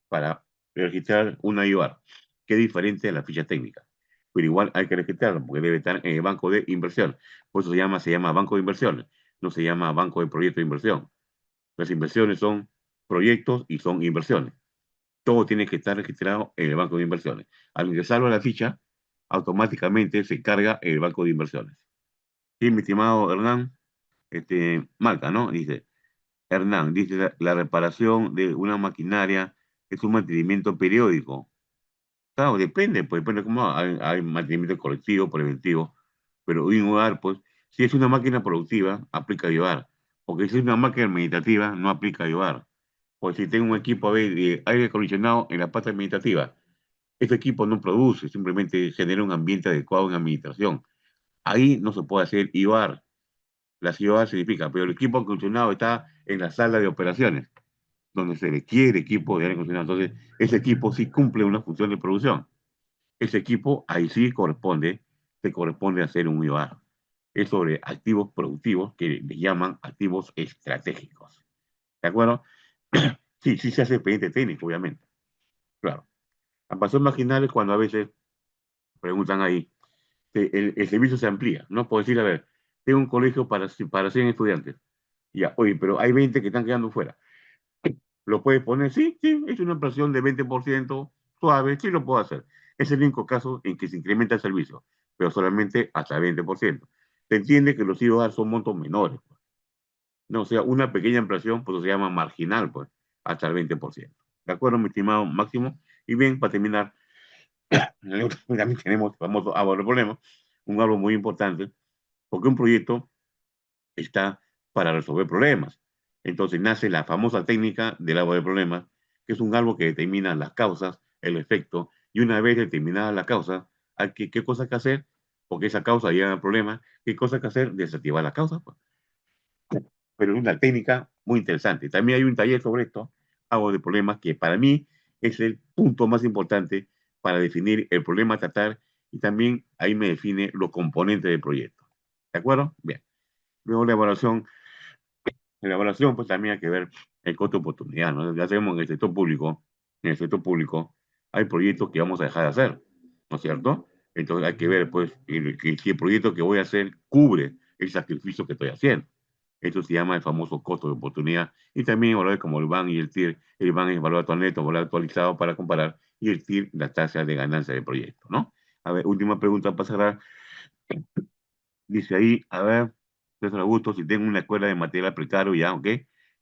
Speaker 2: para registrar una IOR, que es diferente de la ficha técnica. Pero igual hay que registrarlo porque debe estar en el banco de inversión. Por eso se llama banco de inversiones, no se llama banco de proyecto de inversión. Las inversiones son proyectos y son inversiones. Todo tiene que estar registrado en el banco de inversiones. Al ingresarlo a la ficha, automáticamente se carga en el banco de inversiones. Sí, mi estimado Hernán, marca, ¿no? Dice, Hernán, dice, la reparación de una maquinaria es un mantenimiento periódico. Claro, depende, pues depende cómo hay mantenimiento colectivo, preventivo, pero un hogar, pues, si es una máquina productiva, aplica IOAR, porque si es una máquina administrativa, no aplica IOAR. Pues si tengo un equipo de aire acondicionado en la parte administrativa, este equipo no produce, simplemente genera un ambiente adecuado en administración. Ahí no se puede hacer IOAR. La IOAR significa, pero el equipo acondicionado está en la sala de operaciones, donde se requiere equipo de aire acondicionado. Entonces, ese equipo sí cumple una función de producción. Ese equipo ahí sí te corresponde hacer un IOAR. Es sobre activos productivos que le llaman activos estratégicos. ¿De acuerdo? Sí, sí se hace expediente técnico, obviamente. Claro. La pasión marginal es cuando a veces preguntan ahí, el servicio se amplía, ¿no? Puedo decir, a ver, tengo un colegio para 100 estudiantes. Ya, oye, pero hay 20 que están quedando fuera. ¿Lo puedes poner? Sí, es una ampliación de 20% suave, sí lo puedo hacer. Es el único caso en que se incrementa el servicio, pero solamente hasta 20%. Se entiende que los IOR son montos menores, pues. No, o sea, una pequeña ampliación, pues se llama marginal, pues, hasta el 20%. ¿De acuerdo, mi estimado Máximo? Y bien, para terminar, también tenemos el famoso árbol de problemas, un árbol muy importante, porque un proyecto está para resolver problemas. Entonces nace la famosa técnica del árbol de problemas, que es un árbol que determina las causas, el efecto, y una vez determinada la causa, ¿qué cosa hay que hacer? Porque esa causa lleva al problema, ¿qué cosa hay que hacer? Desactivar la causa, pues. Pero es una técnica muy interesante. También hay un taller sobre esto, árbol de problemas, que para mí es el punto más importante para definir el problema a tratar y también ahí me define los componentes del proyecto. ¿De acuerdo? Bien. Luego la evaluación pues también hay que ver el costo de oportunidad, ¿no? Ya sabemos que en el sector público hay proyectos que vamos a dejar de hacer, ¿no es cierto? Entonces hay que ver pues si el proyecto que voy a hacer cubre el sacrificio que estoy haciendo. Esto se llama el famoso costo de oportunidad. Y también evaluar como el BAN y el TIR. El BAN es valor actual neto, valor actualizado para comparar, y el TIR la tasa de ganancia del proyecto, ¿no? A ver, última pregunta para cerrar. Dice ahí, a ver, César Augusto, si tengo una escuela de material precario ya, ¿ok?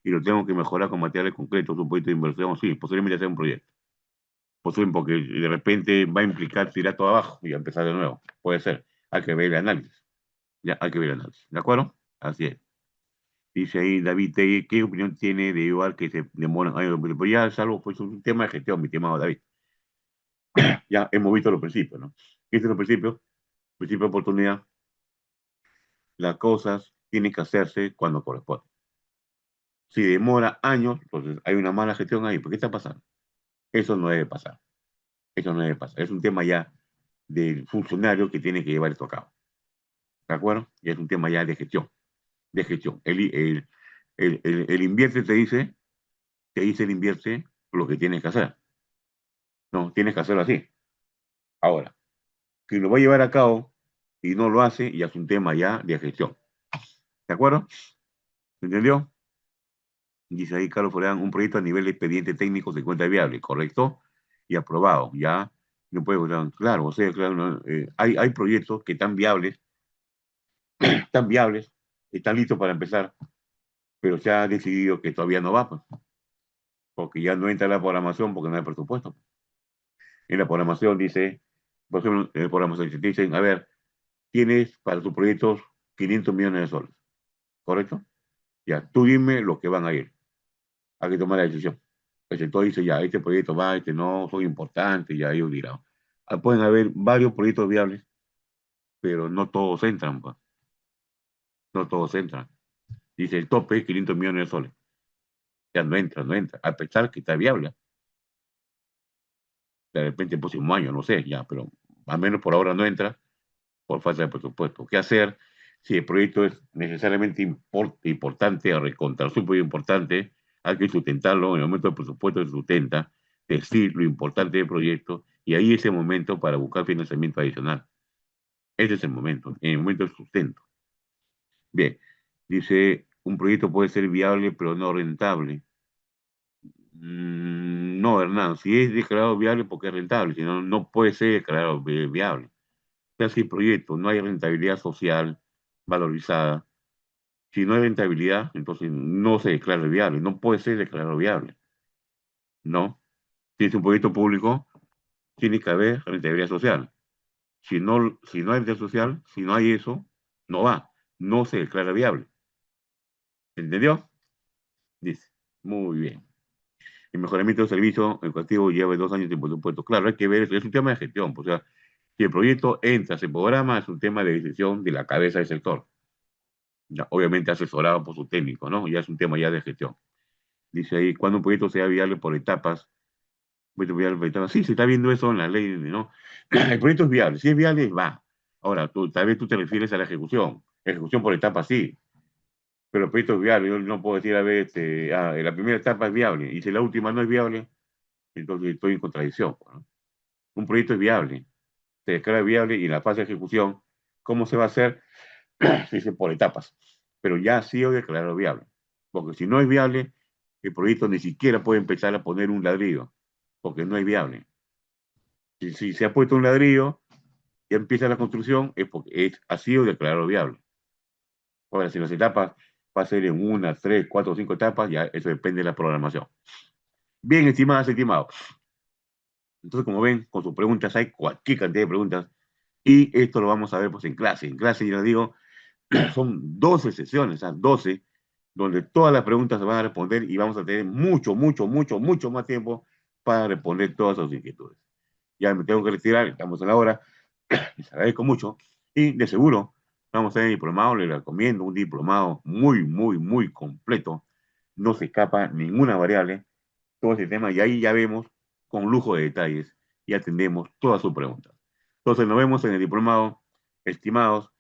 Speaker 2: Y lo tengo que mejorar con materiales concretos, un proyecto de inversión, sí, posiblemente hacer un proyecto. Posiblemente porque de repente va a implicar tirar todo abajo y empezar de nuevo. Puede ser. Hay que ver el análisis. Ya, hay que ver el análisis. ¿De acuerdo? Así es. Dice ahí David Tegui, ¿qué opinión tiene de igual que se demoran años? Pues ya es algo, pues un tema de gestión, mi estimado David. Ya hemos visto los principios, ¿no? ¿Qué son los principios? Principio de oportunidad. Las cosas tienen que hacerse cuando corresponde. Si demora años, entonces hay una mala gestión ahí. ¿Por qué está pasando? Eso no debe pasar. Eso no debe pasar. Es un tema ya del funcionario que tiene que llevar esto a cabo. ¿De acuerdo? Y es un tema ya de gestión. De gestión. El invierte te dice el invierte lo que tienes que hacer. No, tienes que hacerlo así. Ahora, quien lo va a llevar a cabo y no lo hace, ya es un tema ya de gestión. ¿De acuerdo? ¿Entendió? Dice ahí Carlos Forán, un proyecto a nivel de expediente técnico se encuentra viable, correcto y aprobado. Ya no puede, claro, o sea, claro, no, hay proyectos que están viables, están listos para empezar, pero se ha decidido que todavía no va, pues, porque ya no entra la programación porque no hay presupuesto. En la programación dice, por ejemplo, en la programación te dicen, a ver, tienes para tus proyectos 500 millones de soles, ¿correcto? Ya, tú dime lo que van a ir. Hay que tomar la decisión. El sector dice, ya, este proyecto va, este no, son importantes, ya ellos dirán. Pueden haber varios proyectos viables, pero no todos entran, pues. No todos entran. Dice el tope, 500 millones de soles. Ya no entra, no entra. A pesar que está viable. De repente el próximo año, no sé, ya, pero al menos por ahora no entra por falta de presupuesto. ¿Qué hacer si el proyecto es necesariamente importante, o recontra súper importante? Hay que sustentarlo, en el momento del presupuesto se sustenta, decir lo importante del proyecto, y ahí es el momento para buscar financiamiento adicional. Ese es el momento, en el momento del sustento. Bien, dice, un proyecto puede ser viable pero no rentable. No, Hernán, si es declarado viable porque es rentable, si no, no puede ser declarado viable. O sea, si el proyecto no hay rentabilidad social valorizada, si no hay rentabilidad, entonces no se declara viable, no puede ser declarado viable, ¿no? Si es un proyecto público, tiene que haber rentabilidad social. Si no hay rentabilidad social, si no hay eso, no va, no se declara viable. ¿Entendió? Dice, muy bien. El mejoramiento del servicio educativo lleva 2 años de presupuesto. Claro, hay que ver, es un tema de gestión, pues, o sea, si el proyecto entra, se programa, es un tema de decisión de la cabeza del sector. Ya, obviamente asesorado por su técnico, ¿no? Ya es un tema ya de gestión. Dice ahí, cuando un proyecto sea viable por etapas, sí, se está viendo eso en la ley, ¿no? El proyecto es viable, si es viable, va. Ahora, tal vez tú te refieres a la ejecución por etapas, sí, pero el proyecto es viable, yo no puedo decir, a ver, la primera etapa es viable, y si la última no es viable, entonces estoy en contradicción, ¿no? Un proyecto es viable, se declara viable, y en la fase de ejecución, ¿cómo se va a hacer? Se dice por etapas, pero ya ha sido declarado viable, porque si no es viable, el proyecto ni siquiera puede empezar a poner un ladrillo, porque no es viable. Si se ha puesto un ladrillo y empieza la construcción, es porque ha sido declarado viable. Ahora, si las etapas va a ser en 1, 3, 4, 5 etapas, ya eso depende de la programación. Bien, estimadas, estimados. Entonces, como ven, con sus preguntas hay cualquier cantidad de preguntas, y esto lo vamos a ver pues en clase. En clase, ya les digo, son 12 sesiones, 12, donde todas las preguntas se van a responder, y vamos a tener mucho, mucho, mucho, mucho más tiempo para responder todas sus inquietudes. Ya me tengo que retirar, estamos en la hora, les agradezco mucho, y de seguro vamos a tener diplomado, les recomiendo un diplomado muy, muy, muy completo, no se escapa ninguna variable, todo ese tema, y ahí ya vemos con lujo de detalles y atendemos todas sus preguntas. Entonces nos vemos en el diplomado, estimados.